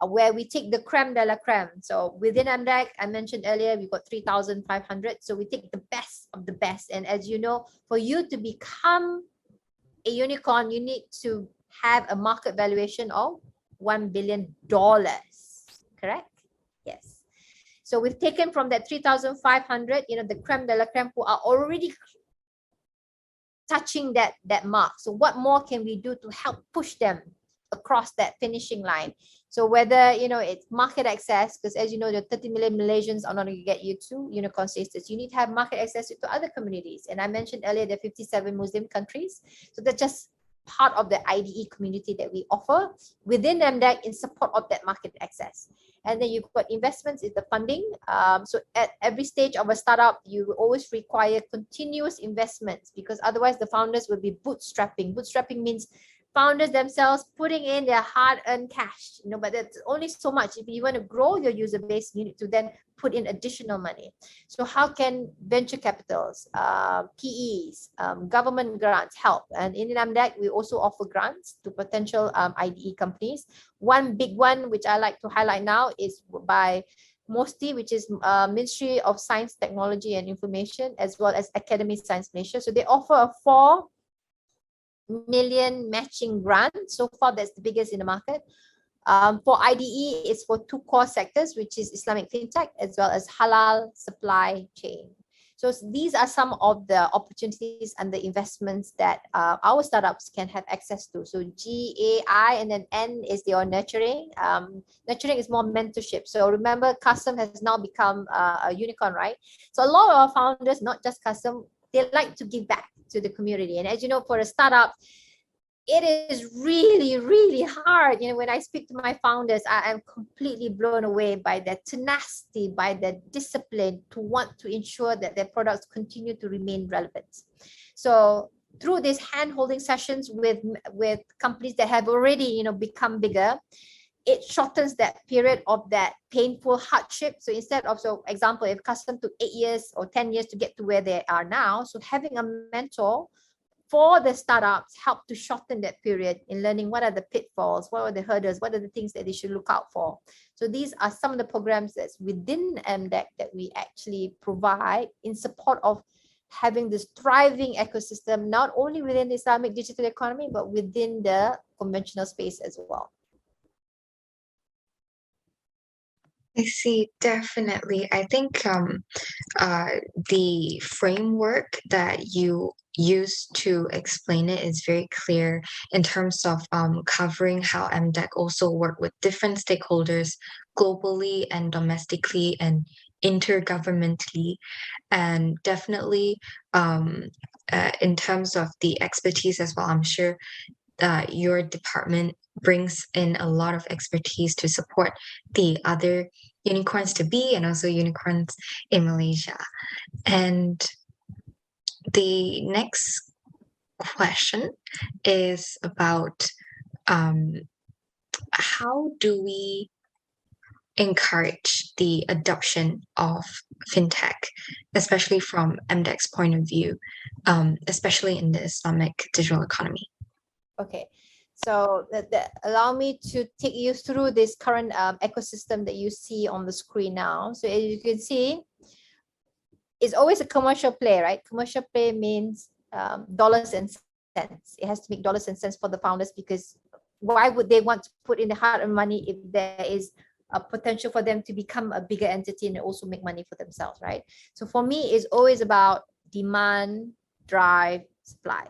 where we take the creme de la creme. So within MDEC, I mentioned earlier, we've got 3,500. So we take the best of the best. And as you know, for you to become a unicorn, you need to have a market valuation of $1 billion, correct? Yes. So we've taken from that 3,500, you know, the creme de la creme, who are already touching that mark. So what more can we do to help push them across that finishing line? So whether, you know, it's market access, because as you know, the 30 million Malaysians are not going to get you to unicorn status. You need to have market access to other communities. And I mentioned earlier, there are 57 Muslim countries. So that's just part of the IDE community that we offer within MDEC in support of that market access. And then you've got investments in the funding. So at every stage of a startup, you always require continuous investments, because otherwise the founders will be bootstrapping. Bootstrapping means founders themselves putting in their hard-earned cash, you know, but that's only so much. If you want to grow your user base, you need to then put in additional money. So how can venture capitals, PEs, government grants help? And in MDEC, we also offer grants to potential IDE companies. One big one, which I like to highlight now, is by MOSTI, which is Ministry of Science, Technology and Information, as well as Academy Science Malaysia. So they offer a 4 million matching grant. So far, that's the biggest in the market. For IDE, it's for 2 core sectors, which is Islamic Fintech as well as halal supply chain. So these are some of the opportunities and the investments that our startups can have access to. So GAI, and then N is your nurturing. Nurturing is more mentorship. So remember, Custom has now become a unicorn, right? So a lot of our founders, not just Custom, they like to give back to the community. And as you know, for a startup, it is really, really hard. You know, when I speak to my founders, I am completely blown away by their tenacity, by their discipline to want to ensure that their products continue to remain relevant. So through these hand-holding sessions with companies that have already, you know, become bigger, it shortens that period of that painful hardship. So instead of, so example, if Custom took 8 years or 10 years to get to where they are now, so having a mentor for the startups help to shorten that period in learning what are the pitfalls, what are the hurdles, what are the things that they should look out for. So these are some of the programs that's within MDEC that we actually provide in support of having this thriving ecosystem, not only within the Islamic digital economy, but within the conventional space as well. I see, definitely. I think the framework that you use to explain it is very clear in terms of covering how MDEC also work with different stakeholders globally and domestically and intergovernmentally, and definitely in terms of the expertise as well. I'm sure your department brings in a lot of expertise to support the other unicorns to be and also unicorns in Malaysia. And the next question is about how do we encourage the adoption of fintech, especially from MDEC's point of view, especially in the Islamic digital economy? Okay, so allow me to take you through this current ecosystem that you see on the screen now. So as you can see, it's always a commercial play, right? Commercial play means dollars and cents. It has to make dollars and cents for the founders, because why would they want to put in the hard-earned money if there is a potential for them to become a bigger entity and also make money for themselves, right? So for me, it's always about demand, drive, supply.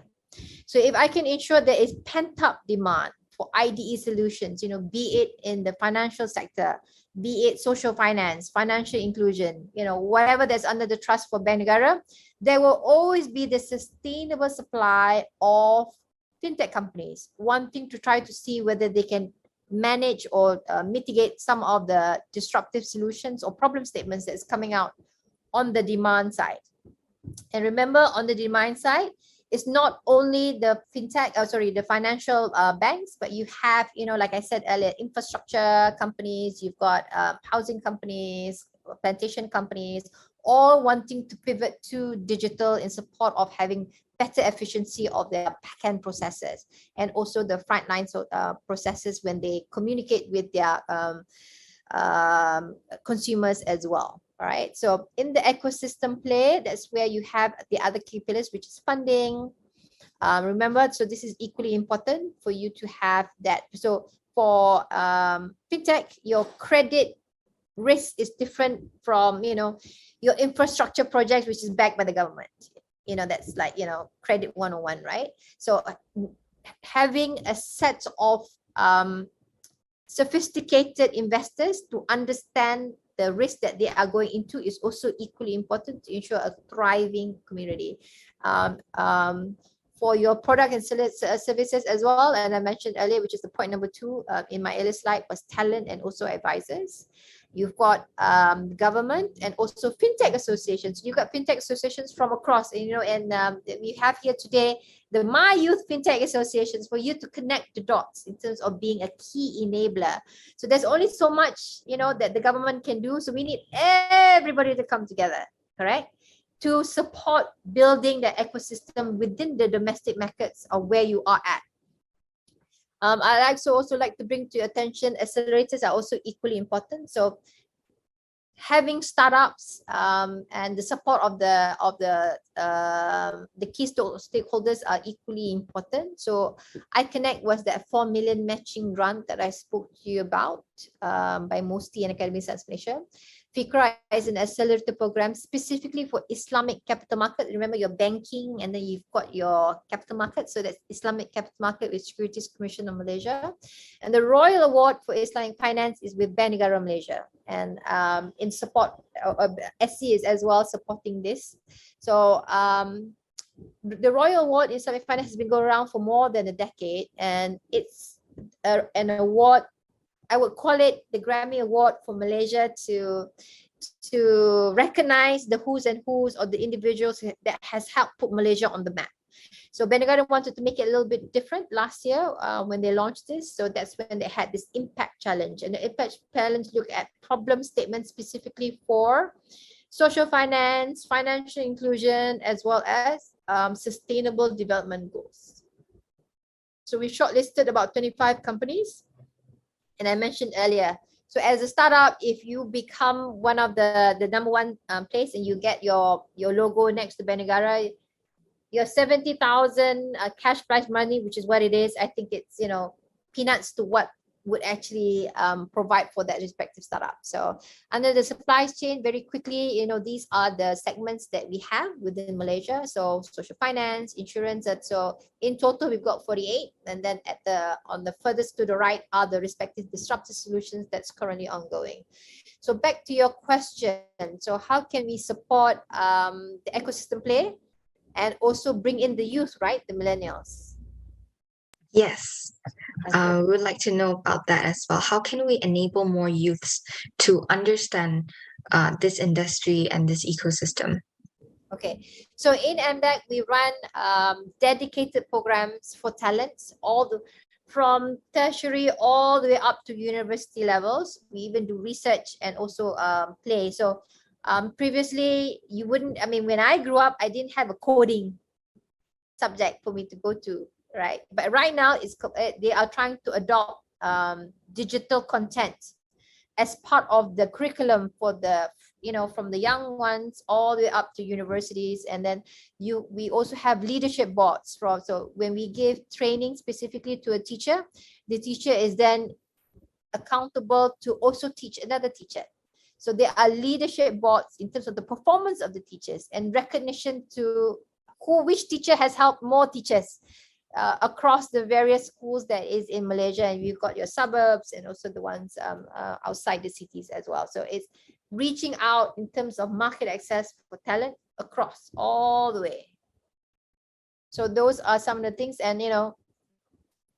So if I can ensure there is pent-up demand for IDE solutions, you know, be it in the financial sector, be it social finance, financial inclusion, you know, whatever that's under the trust for Bank Negara, there will always be the sustainable supply of fintech companies wanting to try to see whether they can manage or mitigate some of the disruptive solutions or problem statements that's coming out on the demand side. And remember, on the demand side, it's not only the fintech, the financial banks, but you have, you know, like I said earlier, infrastructure companies, you've got housing companies, plantation companies, all wanting to pivot to digital in support of having better efficiency of their backend processes and also the frontline processes when they communicate with their consumers as well. All right, so in the ecosystem play, that's where you have the other key pillars, which is funding. Remember, so this is equally important for you to have that. So for fintech, your credit risk is different from, you know, your infrastructure projects, which is backed by the government. You know, that's like, you know, credit 101, right? So having a set of sophisticated investors to understand the risk that they are going into is also equally important to ensure a thriving community. For your product and services as well, and I mentioned earlier, which is the point number 2 in my earlier slide, was talent and also advisors. You've got government and also fintech associations. You've got fintech associations from across, you know, and we have here today the My Youth Fintech Associations for you to connect the dots in terms of being a key enabler. So there's only so much, you know, that the government can do. So we need everybody to come together, correct? To support building the ecosystem within the domestic markets of where you are at. I also like to bring to your attention accelerators are also equally important. So having startups and the support of the key stakeholders are equally important. So iConnect was that 4 million matching grant that I spoke to you about by MOSTI and Academy Science Malaysia. FIKRA is an accelerator program specifically for Islamic capital market. Remember your banking, and then you've got your capital market. So that's Islamic capital market with Securities Commission of Malaysia. And the Royal Award for Islamic Finance is with Bank Negara Malaysia. And in support, SC is as well supporting this. So the Royal Award in Islamic Finance has been going around for more than a decade, and it's an award. I would call it the Grammy Award for Malaysia to recognize the who's and who's or the individuals that has helped put Malaysia on the map. So Bank Negara wanted to make it a little bit different last year when they launched this. So that's when they had this impact challenge, and the impact challenge looked at problem statements specifically for social finance, financial inclusion, as well as sustainable development goals. So we shortlisted about 25 companies. And I mentioned earlier, so as a startup, if you become one of the number one place and you get your logo next to Bank Negara, your 70,000 cash prize money, which is what it is, I think it's, you know, peanuts to what would actually provide for that respective startup. So under the supply chain, very quickly, you know, these are the segments that we have within Malaysia. So social finance, insurance, and so in total we've got 48, and then at the on the furthest to the right are the respective disruptive solutions that's currently ongoing. So back to your question, so how can we support the ecosystem play and also bring in the youth, right, the millennials? Yes, we would like to know about that as well. How can we enable more youths to understand this industry and this ecosystem? Okay, so in MDEC, we run dedicated programs for talents, from tertiary all the way up to university levels. We even do research and also play. So previously, you wouldn't, I mean, when I grew up, I didn't have a coding subject for me to go to, right? But right now, they are trying to adopt digital content as part of the curriculum for the, you know, from the young ones all the way up to universities. And then we also have leadership boards so when we give training specifically to a teacher, the teacher is then accountable to also teach another teacher. So there are leadership boards in terms of the performance of the teachers and recognition to which teacher has helped more teachers across the various schools that is in Malaysia. And you've got your suburbs and also the ones outside the cities as well. So it's reaching out in terms of market access for talent across all the way. So those are some of the things. And, you know,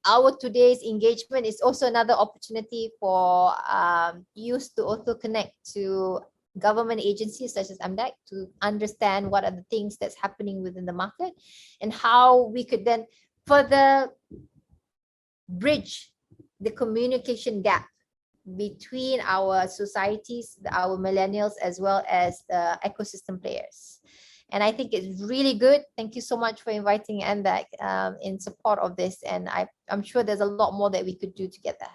our today's engagement is also another opportunity for youth to also connect to government agencies such as MDEC to understand what are the things that's happening within the market and how we could then further bridge the communication gap between our societies, our millennials, as well as the ecosystem players. And I think it's really good. Thank you so much for inviting MDEC in support of this. And I'm sure there's a lot more that we could do together.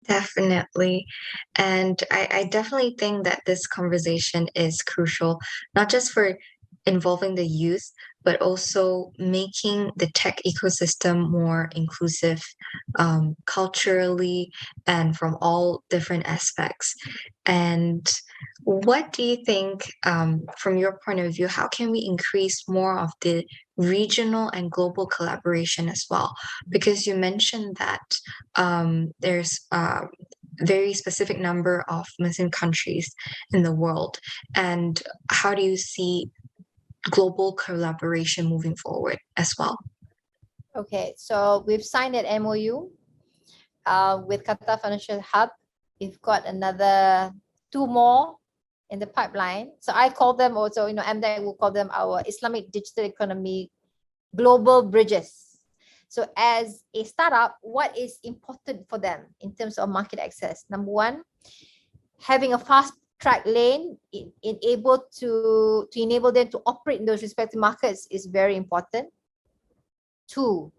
Definitely. And I definitely think that this conversation is crucial, not just for involving the youth, but also making the tech ecosystem more inclusive culturally and from all different aspects. And what do you think, from your point of view, how can we increase more of the regional and global collaboration as well? Because you mentioned that there's a very specific number of Muslim countries in the world. And how do you see global collaboration moving forward as well? Okay, so we've signed an MOU with Qatar Financial Hub. We've got another 2 more in the pipeline. So I call them also, you know, MDEC will call them our Islamic Digital Economy global bridges. So as a startup, what is important for them in terms of market access? Number one, having a fast track lane to enable them to operate in those respective markets is very important. 2,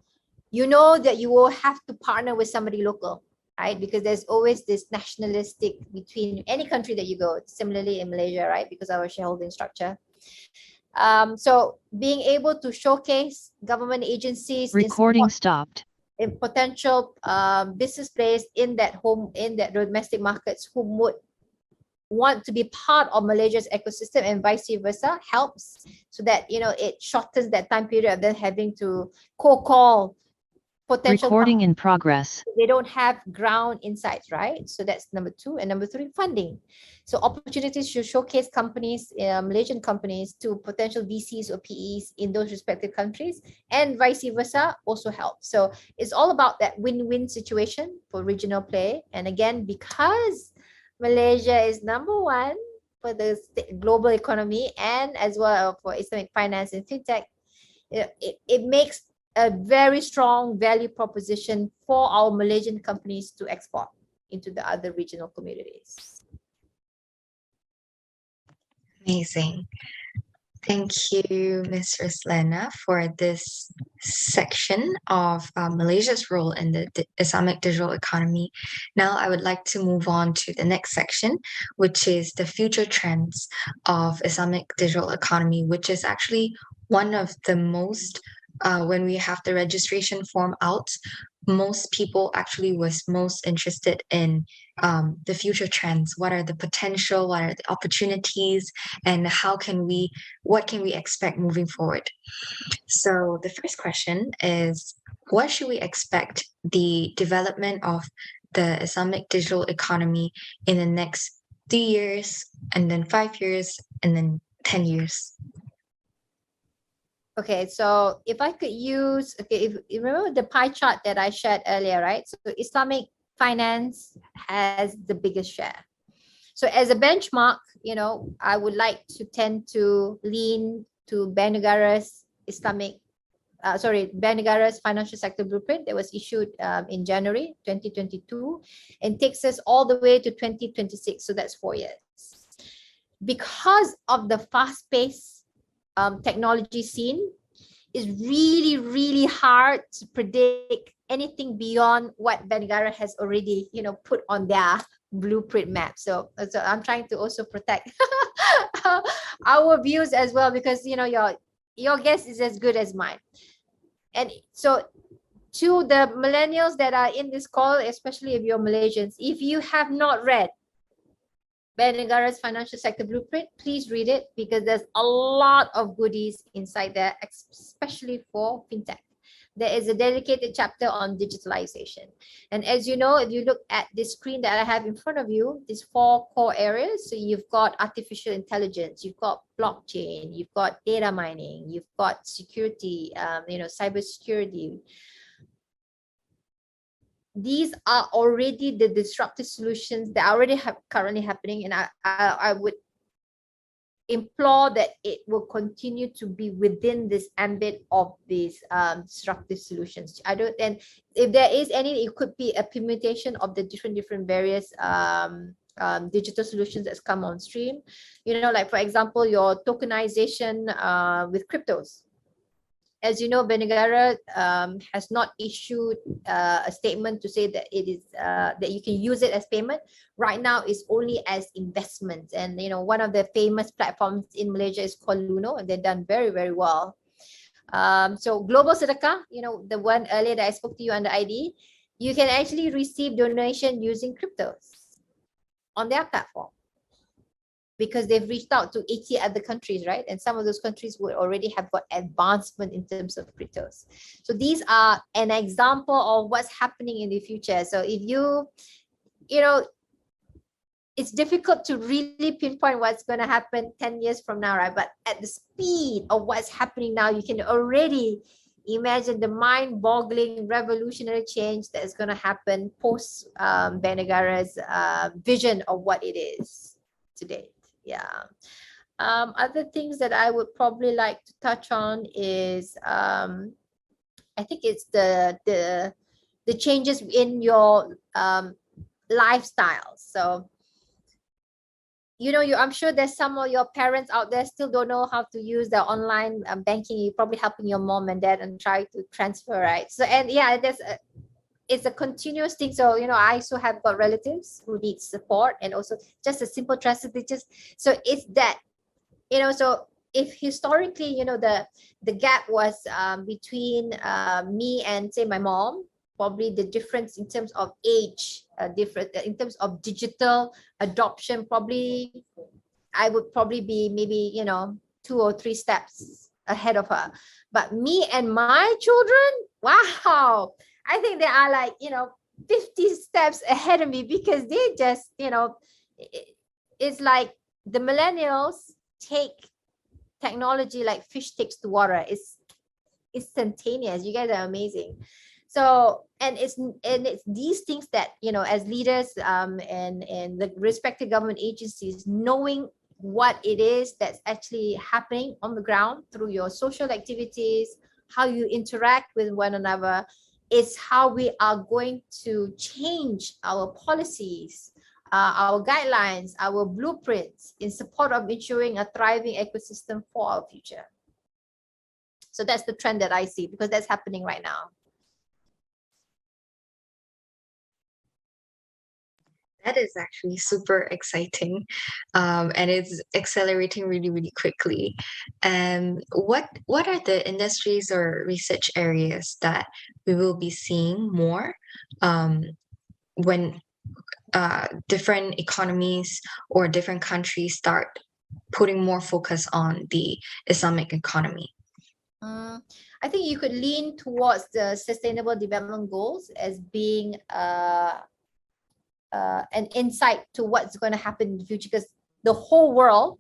you know that you will have to partner with somebody local. right? Because there's always this nationalistic between any country that you go. Similarly in Malaysia, right? Because of our shareholding structure. So being able to showcase government agencies Recording stopped. in potential business players in that domestic markets who would want to be part of Malaysia's ecosystem and vice versa helps, so that it shortens that time period of them having to call potential Recording in progress. they don't have ground insights, right? So that's number 2. And number 3, funding. So opportunities to showcase companies, Malaysian companies, to potential VCs or PEs in those respective countries, and vice versa also helps. So it's all about that win-win situation for regional play. And again, because Malaysia is number 1 for the global economy and as well for Islamic finance and fintech, it makes a very strong value proposition for our Malaysian companies to export into the other regional communities. Amazing. Thank you, Ms. Ruslena, for this section of Malaysia's role in the Islamic digital economy. Now, I would like to move on to the next section, which is the future trends of Islamic digital economy, which is actually one of the most, when we have the registration form out, most people actually was most interested in the future trends. What are the potential, what are the opportunities, and what can we expect moving forward? So the first question is, what should we expect the development of the Islamic digital economy in the next 3 years, and then 5 years, and then 10 years? Okay, so if I could use, if you remember the pie chart that I shared earlier, right? So Islamic finance has the biggest share. So as a benchmark, I would like to tend to lean to Bank Negara's Bank Negara's financial sector blueprint that was issued in January 2022 and takes us all the way to 2026. So that's 4 years. Because of the fast-paced technology scene, is really, really hard to predict anything beyond what Bank Negara has already, put on their blueprint map. So I'm trying to also protect our views as well, because your guess is as good as mine. And so to the millennials that are in this call, especially if you're Malaysians, if you have not read Bank Negara's financial sector blueprint, please read it, because there's a lot of goodies inside there, especially for fintech. There is a dedicated chapter on digitalization. And as you know, if you look at this screen that I have in front of you, these 4 core areas. So you've got artificial intelligence, you've got blockchain, you've got data mining, you've got security, cyber security. These are already the disruptive solutions that are already currently happening, and I would implore that it will continue to be within this ambit of these disruptive solutions. And if there is any, it could be a permutation of the different various digital solutions that's come on stream. Like for example, your tokenization with cryptos. As you know, Bank Negara has not issued a statement to say that it is that you can use it as payment. Right now, it's only as investment. And one of the famous platforms in Malaysia is called Luno, and they've done very, very well. So Global Sedekah, the one earlier that I spoke to you under ID, you can actually receive donation using cryptos on their platform, because they've reached out to 80 other countries, right? And some of those countries would already have got advancement in terms of cryptos. So these are an example of what's happening in the future. So if it's difficult to really pinpoint what's going to happen 10 years from now, right? But at the speed of what's happening now, you can already imagine the mind-boggling revolutionary change that is going to happen post Bank Negara's vision of what it is today. Yeah. Other things that I would probably like to touch on is I think it's the changes in your lifestyle. So I'm sure there's some of your parents out there still don't know how to use the online banking. You're probably helping your mom and dad and try to transfer, right? So, and yeah, it's a continuous thing. So, I also have got relatives who need support, and also just a simple translation. So it's that, so if historically, the gap was between me and say my mom, probably the difference in terms of age, different in terms of digital adoption, probably I would probably be maybe, 2 or 3 steps ahead of her. But me and my children, wow, I think they are like, 50 steps ahead of me, because they just, it's like the millennials take technology like fish takes to water. It's instantaneous. You guys are amazing. So, and it's these things that, as leaders and the respective government agencies, knowing what it is that's actually happening on the ground through your social activities, how you interact with one another, is how we are going to change our policies, our guidelines, our blueprints in support of ensuring a thriving ecosystem for our future. So that's the trend that I see, because that's happening right now. That is actually super exciting, and it's accelerating really, really quickly. And what are the industries or research areas that we will be seeing more when different economies or different countries start putting more focus on the Islamic economy? I think you could lean towards the Sustainable Development Goals as being an insight to what's going to happen in the future, because the whole world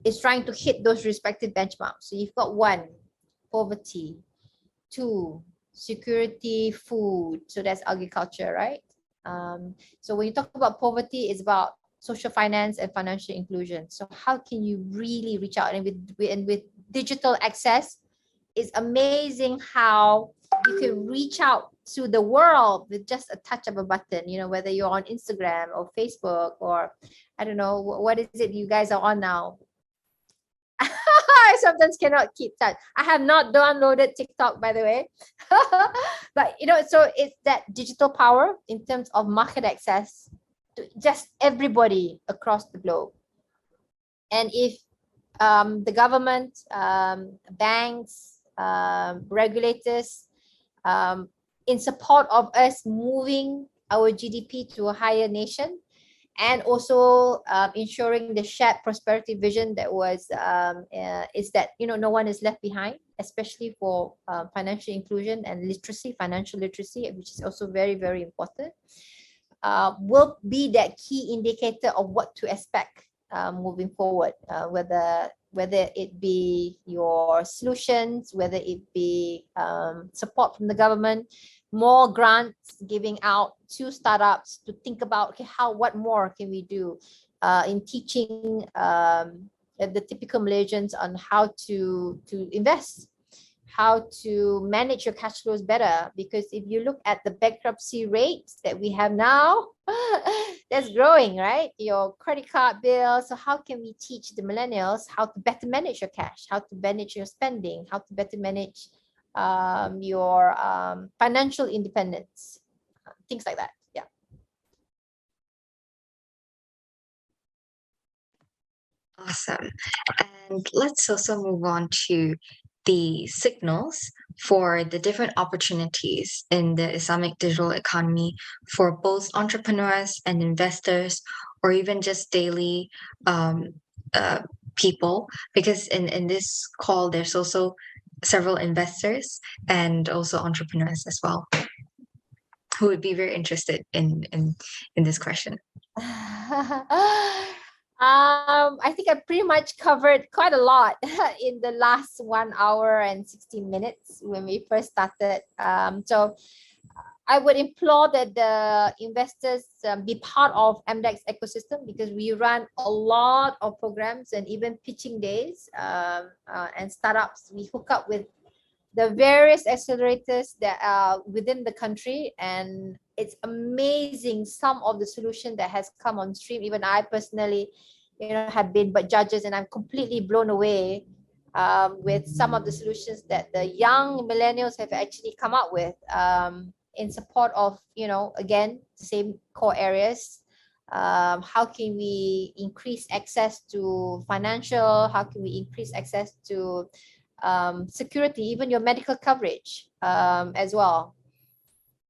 is trying to hit those respective benchmarks. So you've got 1, poverty; 2, security, food. So that's agriculture, right? So when you talk about poverty, it's about social finance and financial inclusion. So how can you really reach out? And with digital access, it's amazing how you can reach out to the world with just a touch of a button, whether you're on Instagram or Facebook, or I don't know, what is it you guys are on now? I sometimes cannot keep touch. I have not downloaded TikTok, by the way. But, so it's that digital power in terms of market access to just everybody across the globe. And if the government, banks, regulators, in support of us moving our GDP to a higher nation, and also ensuring the shared prosperity vision that was is that no one is left behind, especially for financial inclusion and literacy, financial literacy, which is also very, very important, will be that key indicator of what to expect moving forward, whether it be your solutions, whether it be support from the government, more grants giving out to startups to think about, okay, what more can we do in teaching the typical Malaysians on how to invest, how to manage your cash flows better. Because if you look at the bankruptcy rates that we have now, that's growing, right? Your credit card bill. So how can we teach the millennials how to better manage your cash, how to manage your spending, how to better manage your financial independence, things like that. Yeah. Awesome. And let's also move on to the signals for the different opportunities in the Islamic digital economy for both entrepreneurs and investors, or even just daily people, because in this call there's also several investors and also entrepreneurs as well who would be very interested in this question. I think I pretty much covered quite a lot in the last 1 hour and 16 minutes when we first started. So I would implore that the investors be part of MDEC's ecosystem, because we run a lot of programs and even pitching days and startups. We hook up with the various accelerators that are within the country, and it's amazing some of the solution that has come on stream. Even I personally, have been but judges, and I'm completely blown away with some of the solutions that the young millennials have actually come up with. in support of, again, same core areas. How can we increase access to financial? How can we increase access to security, even your medical coverage as well?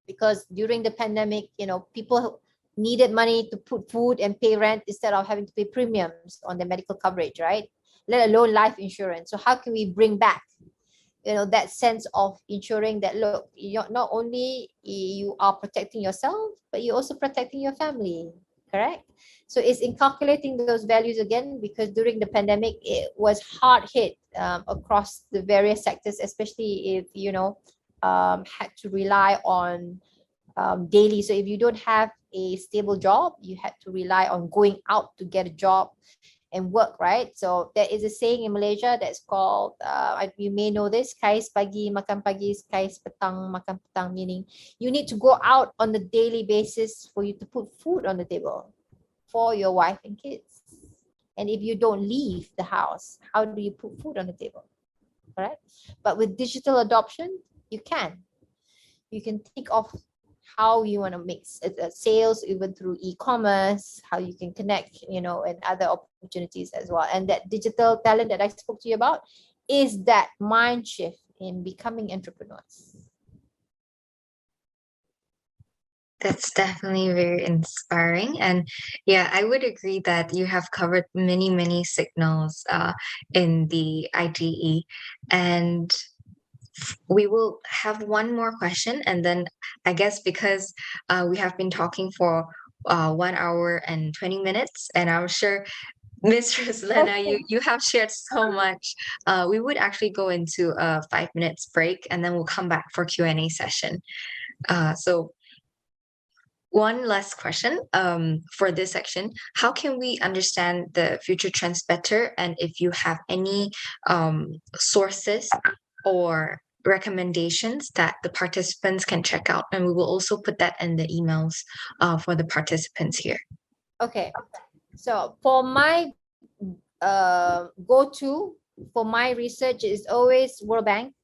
Because during the pandemic, people needed money to put food and pay rent instead of having to pay premiums on their medical coverage, right? Let alone life insurance. So how can we bring back, that sense of ensuring that, look, not only you are protecting yourself, but you're also protecting your family, correct? So it's inculcating those values again, because during the pandemic, it was hard hit across the various sectors, especially if, had to rely on daily. So if you don't have a stable job, you had to rely on going out to get a job and work, right? So there is a saying in Malaysia that's called, you may know this, kais pagi makan pagi, kais petang makan petang, meaning you need to go out on a daily basis for you to put food on the table for your wife and kids. And if you don't leave the house, how do you put food on the table? Correct? But with digital adoption, you can think of how you want to mix sales, even through e-commerce, how you can connect, and other opportunities as well. And that digital talent that I spoke to you about is that mind shift in becoming entrepreneurs. That's definitely very inspiring. And yeah, I would agree that you have covered many, many signals in the IDE. And we will have one more question. And then I guess because we have been talking for 1 hour and 20 minutes, and I'm sure Ms. Ruslena, you have shared so much. We would actually go into a 5 minutes break, and then we'll come back for Q&A session. So one last question for this section. How can we understand the future trends better? And if you have any sources or recommendations that the participants can check out, and we will also put that in the emails for the participants here. Okay. So for my go-to for my research is always World Bank.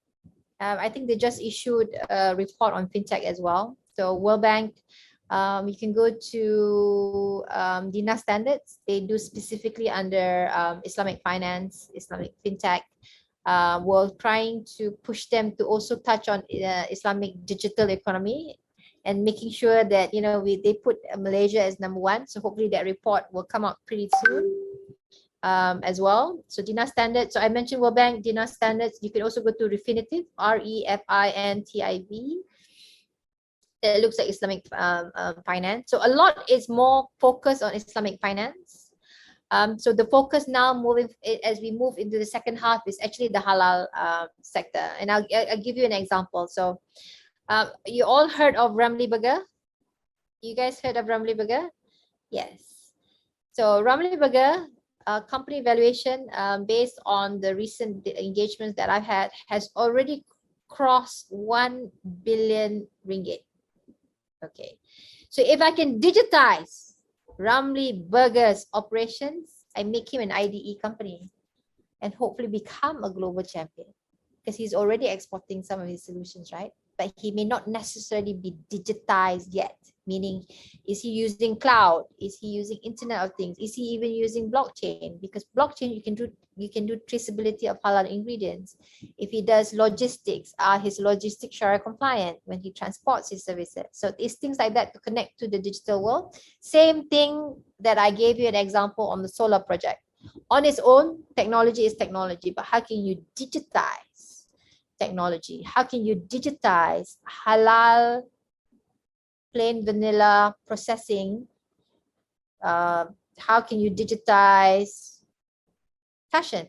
I think they just issued a report on fintech as well. So World Bank, you can go to DINA standards. They do specifically under Islamic Finance, Islamic Fintech. We're trying to push them to also touch on Islamic Digital Economy, and making sure that they put Malaysia as #1. So hopefully that report will come out pretty soon as well. So DINA standards. So I mentioned World Bank, DINA standards. You can also go to Refinitiv, REFINTIV. It looks like Islamic finance. So a lot is more focused on Islamic finance. So the focus now as we move into the second half is actually the halal sector. And I'll give you an example. So you all heard of Ramli Burger? You guys heard of Ramli Burger? Yes. So Ramli Burger company valuation based on the recent engagements that I've had has already crossed 1 billion ringgit. Okay. So if I can digitize Ramli Burger's operations, I make him an IDE company and hopefully become a global champion, because he's already exporting some of his solutions, right? But he may not necessarily be digitized yet, meaning, is he using cloud? Is he using Internet of Things? Is he even using blockchain? Because blockchain, you can do traceability of halal ingredients. If he does logistics, his logistics Shariah-compliant when he transports his services. So it's things like that to connect to the digital world. Same thing that I gave you an example on the solar project. On its own, technology is technology, but how can you digitize technology? How can you digitize halal, plain vanilla processing? How can you digitize fashion,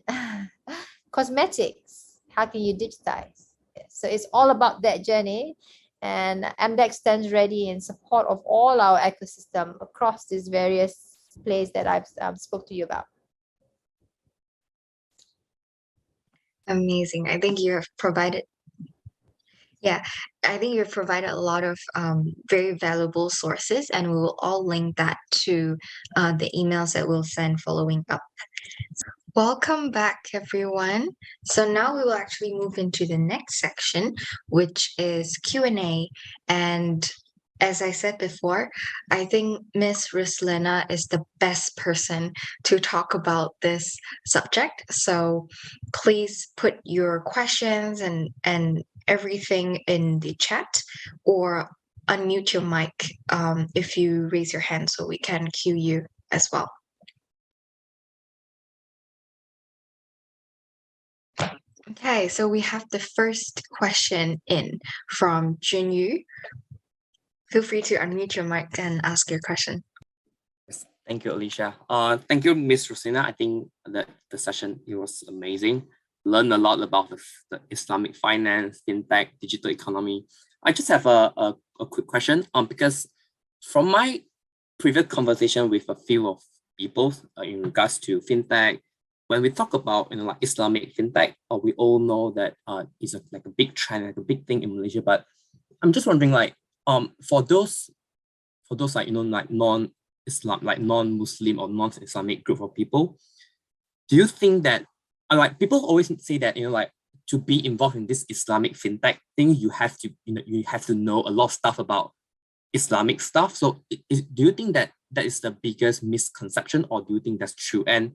cosmetics? How can you digitize? So it's all about that journey. And MDEC stands ready in support of all our ecosystem across these various places that I've spoke to you about. Amazing. I think you have provided, I think you've provided a lot of very valuable sources, and we will all link that to the emails that we'll send following up. Welcome back, everyone. So now we will actually move into the next section, which is Q&A. And as I said before, I think Miss Ruslena is the best person to talk about this subject. So please put your questions and everything in the chat, or unmute your mic if you raise your hand so we can cue you as well. Okay, so we have the first question in from Junyu. Feel free to unmute your mic and ask your question. Yes, thank you, Alicia. Thank you, Miss Ruslena. I think that the session, it was amazing. Learned a lot about the Islamic finance, fintech, digital economy. I just have a quick question. Because from my previous conversation with a few of people in regards to fintech, when we talk about like Islamic fintech, we all know that it's like a big trend, like a big thing in Malaysia. But I'm just wondering, like for those like like non-Islam, like non-Muslim or non-Islamic group of people, do you think that like people always say that like to be involved in this Islamic fintech thing, you have to you have to know a lot of stuff about Islamic stuff. So do you think that that is the biggest misconception, or do you think that's true? And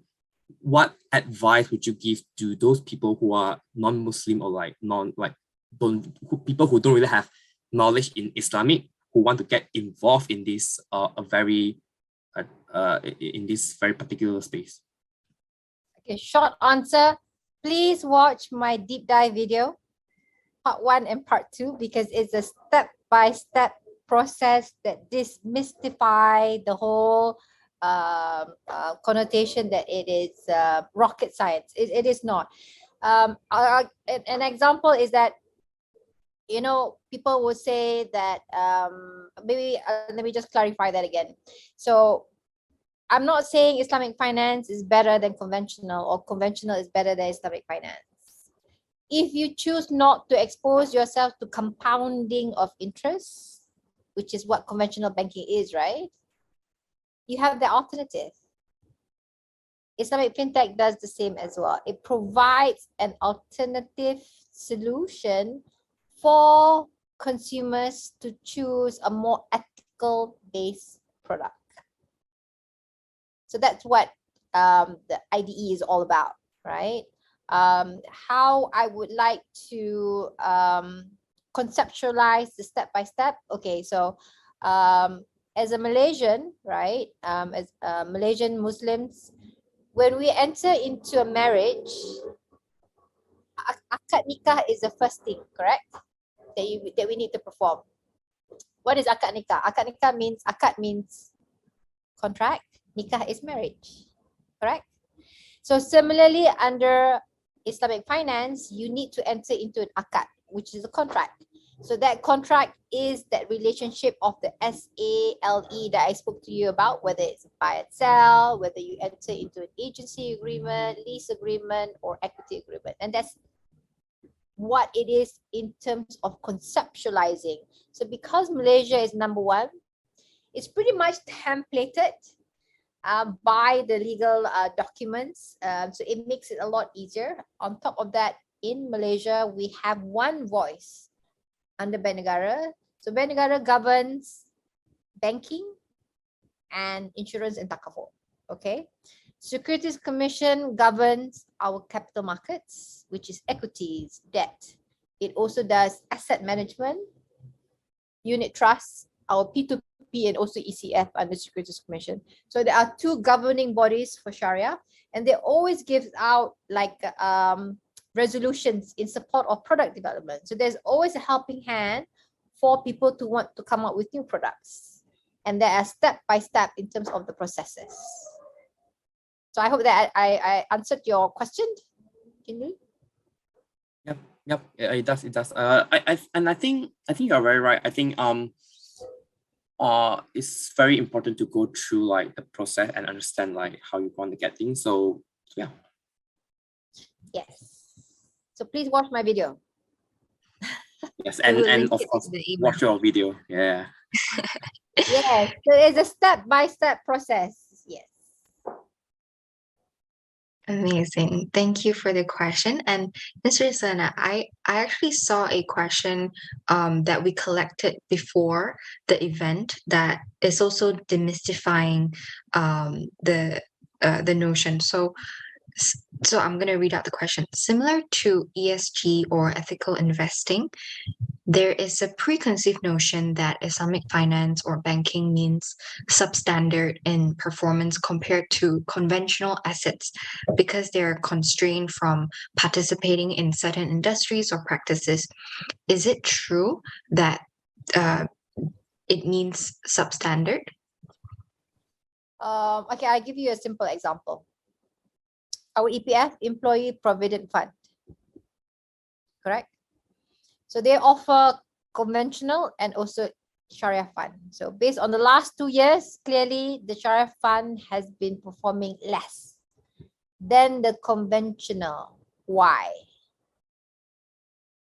what advice would you give to those people who are non-Muslim or like people who don't really have knowledge in Islamic, who want to get involved in this in this very particular space? Okay, short answer. Please watch my deep dive video, part 1 and part 2, because it's a step-by-step process that demystify the whole connotation that it is rocket science. It is not. An example is that, people will say that, maybe let me just clarify that again. So I'm not saying Islamic finance is better than conventional, or conventional is better than Islamic finance. If you choose not to expose yourself to compounding of interest, which is what conventional banking is, right? You have the alternative. Islamic fintech does the same as well. It provides an alternative solution for consumers to choose a more ethical based product. So that's what the IDE is all about, right? How I would like to conceptualize the step-by-step. Okay, so as a Malaysian, right, as Malaysian Muslims, when we enter into a marriage, akad nikah is the first thing, correct? That we need to perform. What is akad nikah? Akad means contract, nikah is marriage, correct? So similarly, under Islamic finance, you need to enter into an akad, which is a contract. So that contract is that relationship of the SALE that I spoke to you about, whether it's buy and sell, whether you enter into an agency agreement, lease agreement, or equity agreement. And that's what it is in terms of conceptualizing. So because Malaysia is number 1, it's pretty much templated by the legal documents. So it makes it a lot easier. On top of that, in Malaysia, we have one voice under Bank Negara. So Bank Negara governs banking and insurance and takaful. Okay. Securities Commission governs our capital markets, which is equities, debt. It also does asset management, unit trusts, our P2P, and also ECF under Securities Commission. So there are 2 governing bodies for Sharia, and they always give out like resolutions in support of product development. So there's always a helping hand for people to want to come up with new products. And there are step-by-step in terms of the processes. So I hope that I answered your question, Jinli. Yep, it does. I think you're very right. I think it's very important to go through like the process and understand like how you want to get things. So yeah. Yes. So please watch my video. Yes, and of course watch your video. Yeah. Yes. So it's a step-by-step process. Yes. Amazing. Thank you for the question. And Ms. Ruslena, I actually saw a question that we collected before the event that is also demystifying the notion. So I'm going to read out the question. Similar to ESG or ethical investing, there is a preconceived notion that Islamic finance or banking means substandard in performance compared to conventional assets because they're constrained from participating in certain industries or practices. Is it true that it means substandard? Okay, I'll give you a simple example. Our EPF, Employee Provident Fund, correct? So they offer conventional and also Sharia fund. So based on the last 2 years, clearly the Sharia fund has been performing less than the conventional. Why?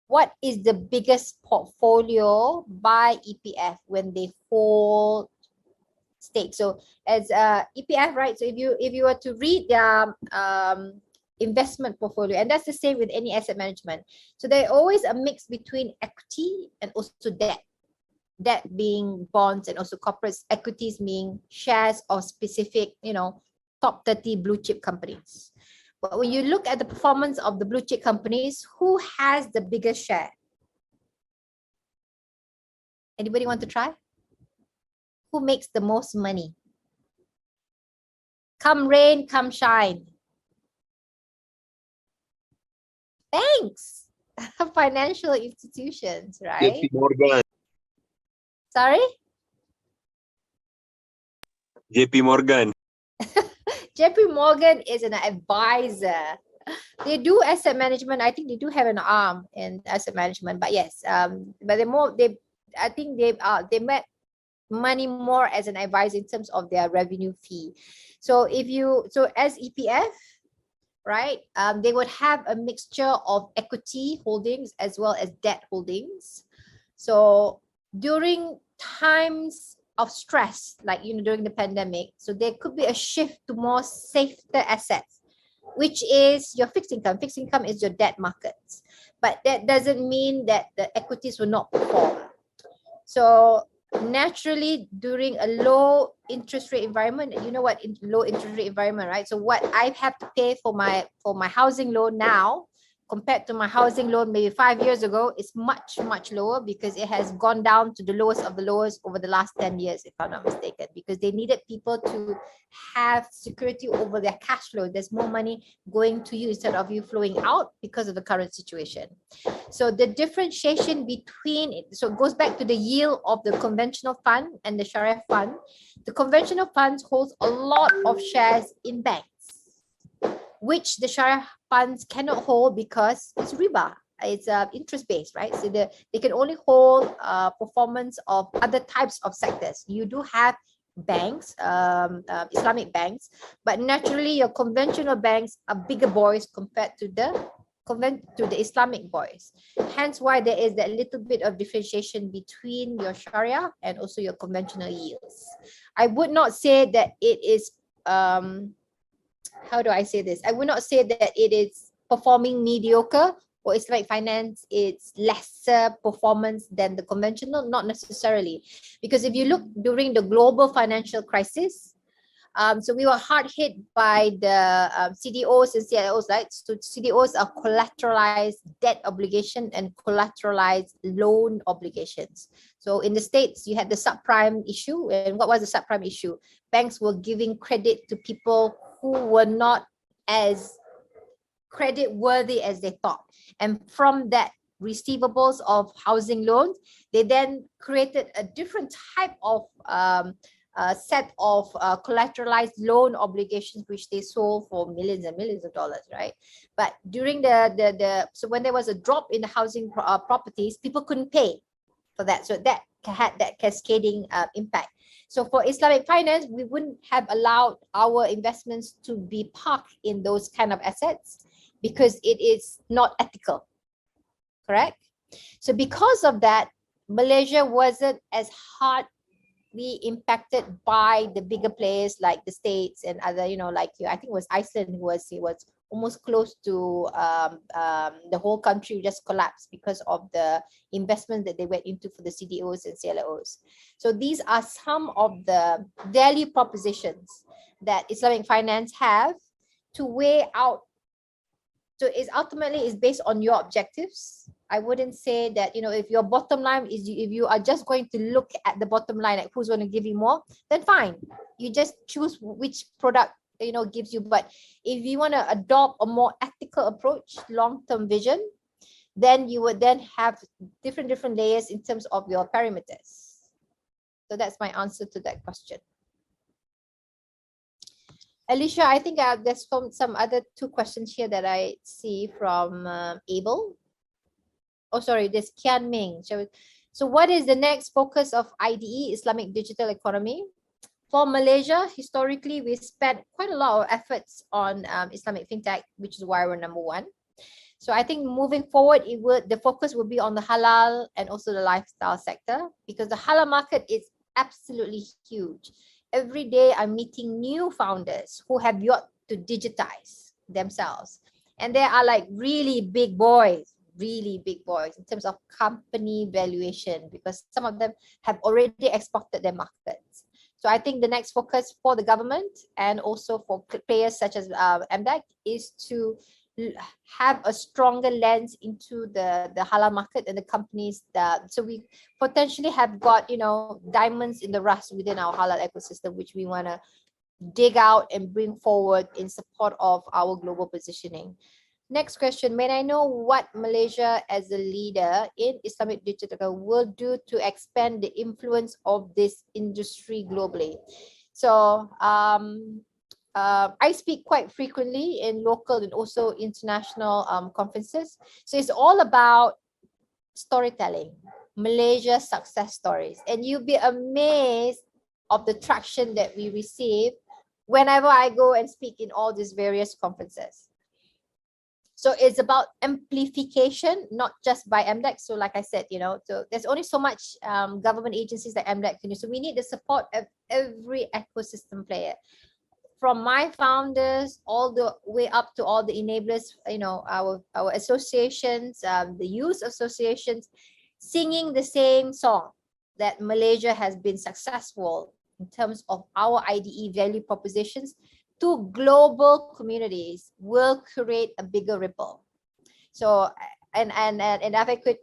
What is the biggest portfolio by EPF when they hold stake? So as EPF, right? So if you were to read their investment portfolio, and that's the same with any asset management. So there's always a mix between equity and also debt. Debt being bonds and also corporates, equities being shares of specific, top 30 blue chip companies. But when you look at the performance of the blue chip companies, who has the biggest share? Anybody want to try? Who makes the most money? Come rain, come shine. Banks, financial institutions, right? JP Morgan. Sorry? JP Morgan. JP Morgan is an advisor. They do asset management. I think they do have an arm in asset management, but yes, but I think they met money more as an advisor in terms of their revenue fee. So as EPF, right, they would have a mixture of equity holdings as well as debt holdings. So during times of stress, like during the pandemic, so there could be a shift to more safer assets, which is your fixed income. Fixed income is your debt markets, but that doesn't mean that the equities will not perform. So naturally, during a low interest rate environment, low interest rate environment, right? So what I have to pay for my housing loan now compared to my housing loan maybe 5 years ago is much, much lower because it has gone down to the lowest of the lowest over the last 10 years, if I'm not mistaken, because they needed people to have security over their cash flow. There's more money going to you instead of you flowing out because of the current situation. So the differentiation between it, so it goes back to the yield of the conventional fund and the Sharia fund. The conventional funds holds a lot of shares in banks, which the Sharia funds cannot hold because it's riba. It's interest based, right? So they can only hold performance of other types of sectors. You do have banks, Islamic banks, but naturally your conventional banks are bigger boys compared to the Islamic boys. Hence why there is that little bit of differentiation between your Sharia and also your conventional yields. I would not say that it is how do I say this? I would not say that it is performing mediocre or Islamic finance, it's lesser performance than the conventional, not necessarily. Because if you look during the global financial crisis, so we were hard hit by the CDOs and CIOs, right? So CDOs are collateralized debt obligation and collateralized loan obligations. So in the States, you had the subprime issue. And what was the subprime issue? Banks were giving credit to people who were not as credit worthy as they thought. And from that receivables of housing loans, they then created a different type of set of collateralized loan obligations, which they sold for millions and millions of dollars, right? But during so when there was a drop in the housing properties, people couldn't pay for that. So that had that cascading impact. So for Islamic finance, we wouldn't have allowed our investments to be parked in those kind of assets because it is not ethical, correct? So because of that, Malaysia wasn't as hard impacted by the bigger players like the States and other, like I think it was Iceland who was almost close to the whole country just collapsed because of the investment that they went into for the CDOs and CLOs. So these are some of the value propositions that Islamic finance have to weigh out. So it's ultimately is based on your objectives. I wouldn't say that, if your bottom line is, if you are just going to look at the bottom line, like who's going to give you more, then fine. You just choose which product, gives you. But if you want to adopt a more ethical approach, long-term vision, then you would then have different layers in terms of your parameters. So that's my answer to that question. Alicia, I think there's some other 2 questions here that I see from Abel. Oh, sorry, there's Kian Ming. So what is the next focus of IDE, Islamic Digital Economy? For Malaysia, historically, we spent quite a lot of efforts on Islamic Fintech, which is why we're number 1. So I think moving forward, the focus will be on the halal and also the lifestyle sector, because the halal market is absolutely huge. Every day I'm meeting new founders who have yet to digitize themselves. And they are like really big boys in terms of company valuation, because some of them have already exported their markets. So I think the next focus for the government and also for players such as MDEC is to have a stronger lens into the halal market and the companies so we potentially have got diamonds in the rough within our halal ecosystem, which we want to dig out and bring forward in support of our global positioning. Next question, may I know what Malaysia as a leader in Islamic digital will do to expand the influence of this industry globally? So I speak quite frequently in local and also international conferences. So it's all about storytelling, Malaysia success stories. And you'll be amazed of the traction that we receive whenever I go and speak in all these various conferences. So it's about amplification, not just by MDEC. So like I said, so there's only so much government agencies that MDEC can do. So we need the support of every ecosystem player, from my founders all the way up to all the enablers, our associations, the youth associations, singing the same song that Malaysia has been successful in terms of our IDE value propositions to global communities will create a bigger ripple. So, and if I could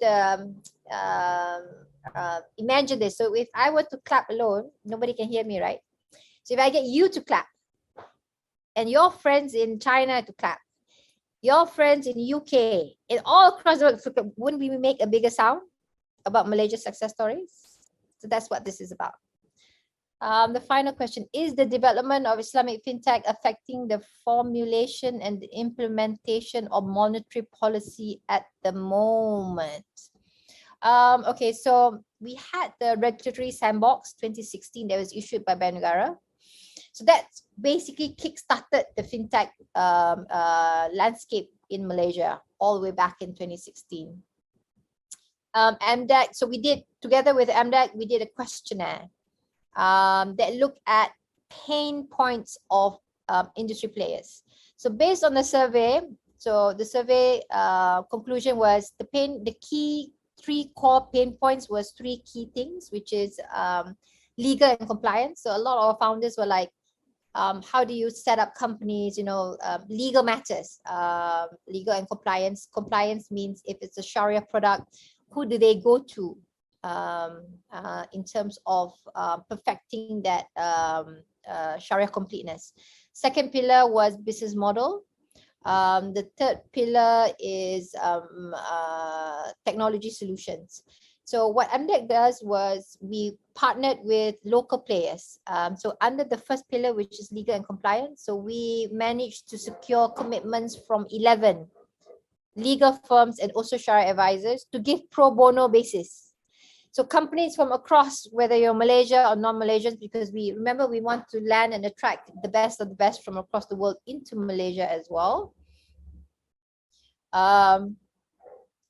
imagine this, so if I were to clap alone, nobody can hear me, right? So if I get you to clap, and your friends in China to clap, your friends in UK, and all across the world, wouldn't we make a bigger sound about Malaysia's success stories? So that's what this is about. The final question, is the development of Islamic Fintech affecting the formulation and the implementation of monetary policy at the moment? Okay, so we had the regulatory sandbox 2016 that was issued by Bank Negara. So that basically kickstarted the fintech landscape in Malaysia all the way back in 2016. MDEC, so we did, together with MDEC, we did a questionnaire that looked at pain points of industry players. So based on the survey, so the survey conclusion was the key 3 core pain points was 3 key things, which is legal and compliance. So a lot of our founders were like, how do you set up companies, legal matters, legal and compliance. Compliance means if it's a Sharia product, who do they go to in terms of perfecting that Sharia completeness. Second pillar was business model. The third pillar is technology solutions. So what MDEC does was we partnered with local players. So under the first pillar, which is legal and compliance, so we managed to secure commitments from 11 legal firms and also Sharia advisors to give pro bono basis. So companies from across, whether you're Malaysia or non-Malaysians, because we want to land and attract the best of the best from across the world into Malaysia as well.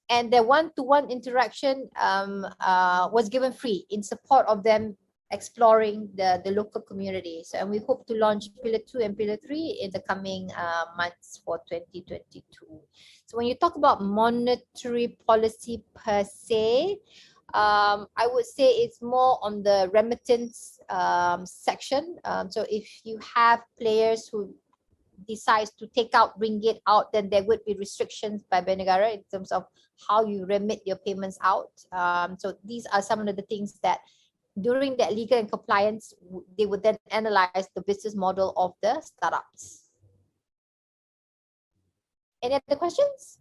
And the one-to-one interaction was given free in support of them exploring the local community. So, and we hope to launch Pillar 2 and Pillar 3 in the coming months for 2022. So when you talk about monetary policy per se, I would say it's more on the remittance section. So if you have players who decides to take out ringgit out, then there would be restrictions by Benegara in terms of how you remit your payments out. So these are some of the things that during that legal and compliance, they would then analyze the business model of the startups. Any other questions?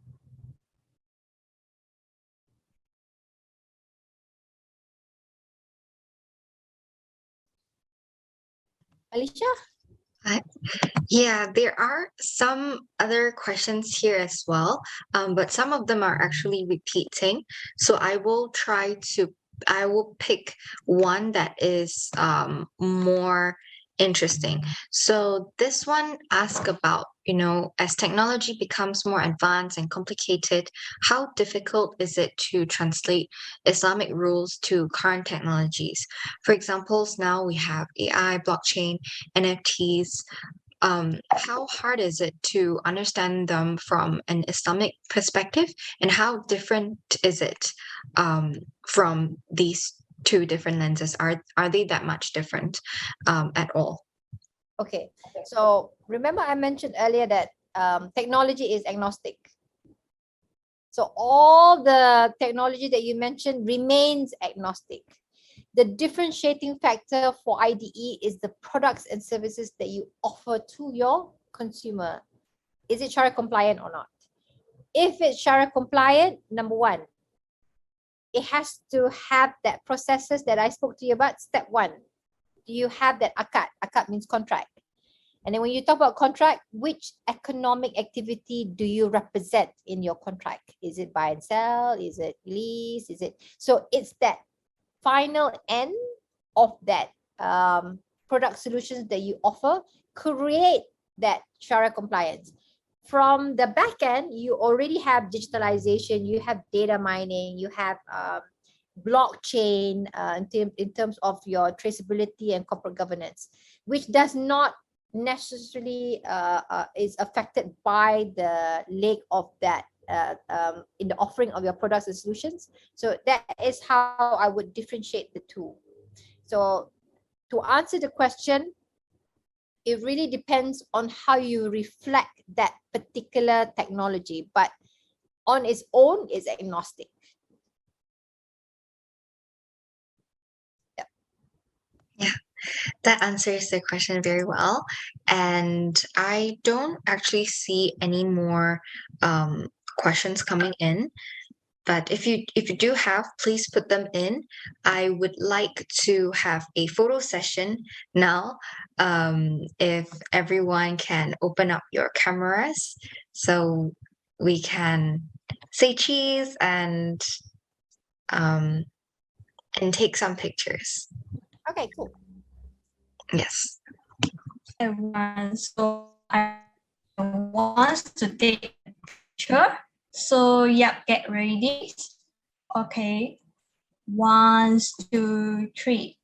Alicia? Yeah, there are some other questions here as well, but some of them are actually repeating. So I will pick one that is more interesting. So this one asks about, as technology becomes more advanced and complicated, how difficult is it to translate Islamic rules to current technologies? For examples, now we have AI, blockchain, NFTs. How hard is it to understand them from an Islamic perspective, and how different is it from these two different lenses? Are they that much different at all? Okay, so remember I mentioned earlier that technology is agnostic. So all the technology that you mentioned remains agnostic. The differentiating factor for IDE is the products and services that you offer to your consumer. Is it Shariah compliant or not? If it's Shariah compliant, number one, it has to have that processes that I spoke to you about. Step one, do you have that akad? Akad means contract. And then when you talk about contract, which economic activity do you represent in your contract? Is it buy and sell? Is it lease? So it's that final end of that product solutions that you offer, create that Shariah compliance. From the back end, you already have digitalization, you have data mining, you have blockchain in terms of your traceability and corporate governance, which does not necessarily is affected by the leg of that in the offering of your products and solutions. So that is how I would differentiate the two. So to answer the question, it really depends on how you reflect that particular technology, but on its own is agnostic. Yeah, that answers the question very well. And I don't actually see any more questions coming in. But if you do have, please put them in. I would like to have a photo session now. If everyone can open up your cameras so we can say cheese and take some pictures. Okay, cool. Yes. Everyone, so I want to take a picture. So yep, get ready. Okay, 1, 2, 3.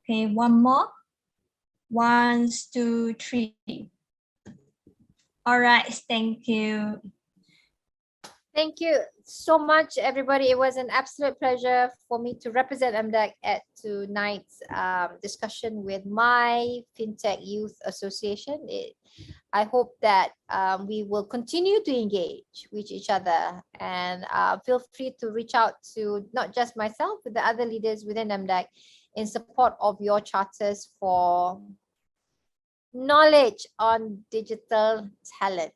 Okay, one more. 1, 2, 3. All right, thank you. Thank you so much, everybody. It was an absolute pleasure for me to represent MDEC at tonight's discussion with my Fintech Youth Association. I hope that we will continue to engage with each other, and feel free to reach out to not just myself, but the other leaders within MDEC in support of your charters for knowledge on digital talent.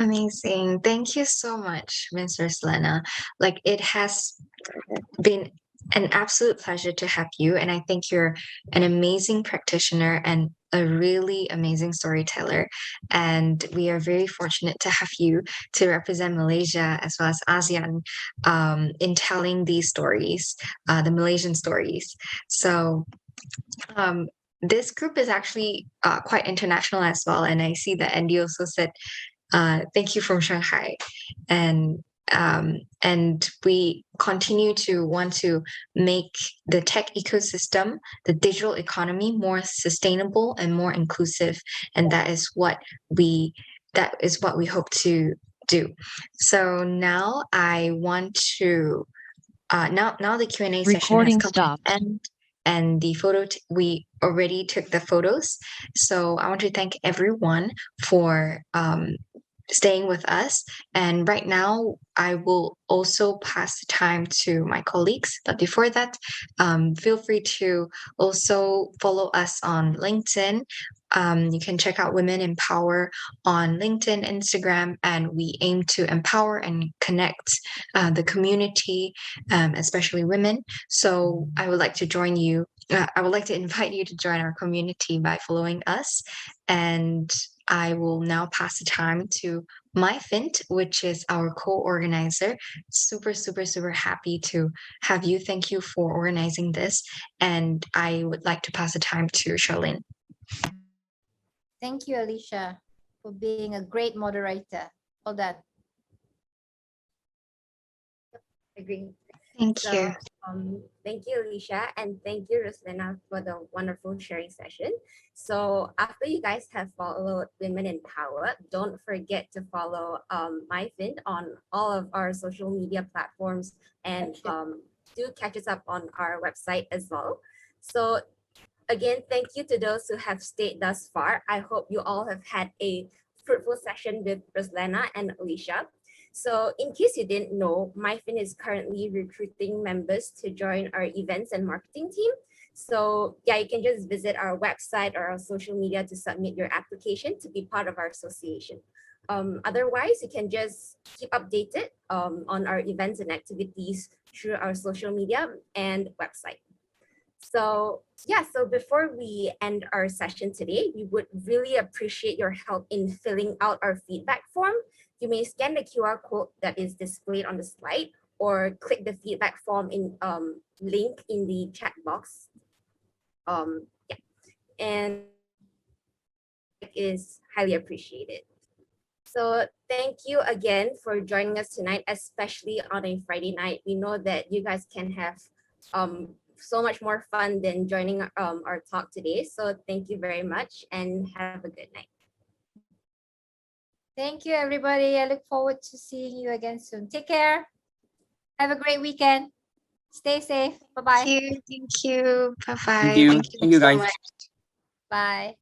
Amazing. Thank you so much, Ms. Ruslena. Like, it has been an absolute pleasure to have you. And I think you're an amazing practitioner and a really amazing storyteller. And we are very fortunate to have you to represent Malaysia as well as ASEAN in telling these stories, the Malaysian stories. So this group is actually quite international as well. And I see that Andy also said, thank you from Shanghai. And And we continue to want to make the tech ecosystem, the digital economy, more sustainable and more inclusive. And that is what we hope to do. So now I want to now the Q&A session has Recording come to an stopped. end, and the we already took the photos. So I want to thank everyone for staying with us. And right now, I will also pass the time to my colleagues. But before that, feel free to also follow us on LinkedIn. You can check out Women in Power on LinkedIn, Instagram, and we aim to empower and connect the community, especially women. So I would like to join you. I would like to invite you to join our community by following us. And I will now pass the time to MyFint, which is our co-organizer. Super, super, super happy to have you. Thank you for organizing this. And I would like to pass the time to Charlene. Thank you, Alicia, for being a great moderator. Well done. Agree. Thank So, you. thank you, Alicia, and thank you, Ruslena, for the wonderful sharing session. So after you guys have followed Women in Power, don't forget to follow MyFint on all of our social media platforms, and do catch us up on our website as well. So again, thank you to those who have stayed thus far. I hope you all have had a fruitful session with Ruslena and Alicia. So in case you didn't know, MyFin is currently recruiting members to join our events and marketing team. So yeah, you can just visit our website or our social media to submit your application to be part of our association. Otherwise, you can just keep updated on our events and activities through our social media and website. So yeah, so before we end our session today, we would really appreciate your help in filling out our feedback form. You may scan the QR code that is displayed on the slide, or click the feedback form in link in the chat box. Yeah, and it is highly appreciated. So thank you again for joining us tonight, especially on a Friday night. We know that you guys can have so much more fun than joining our talk today. So thank you very much and have a good night. Thank you, everybody. I look forward to seeing you again soon. Take care. Have a great weekend. Stay safe. Bye-bye. Thank you. Bye-bye. Thank you. Thank you, so guys. much. Bye.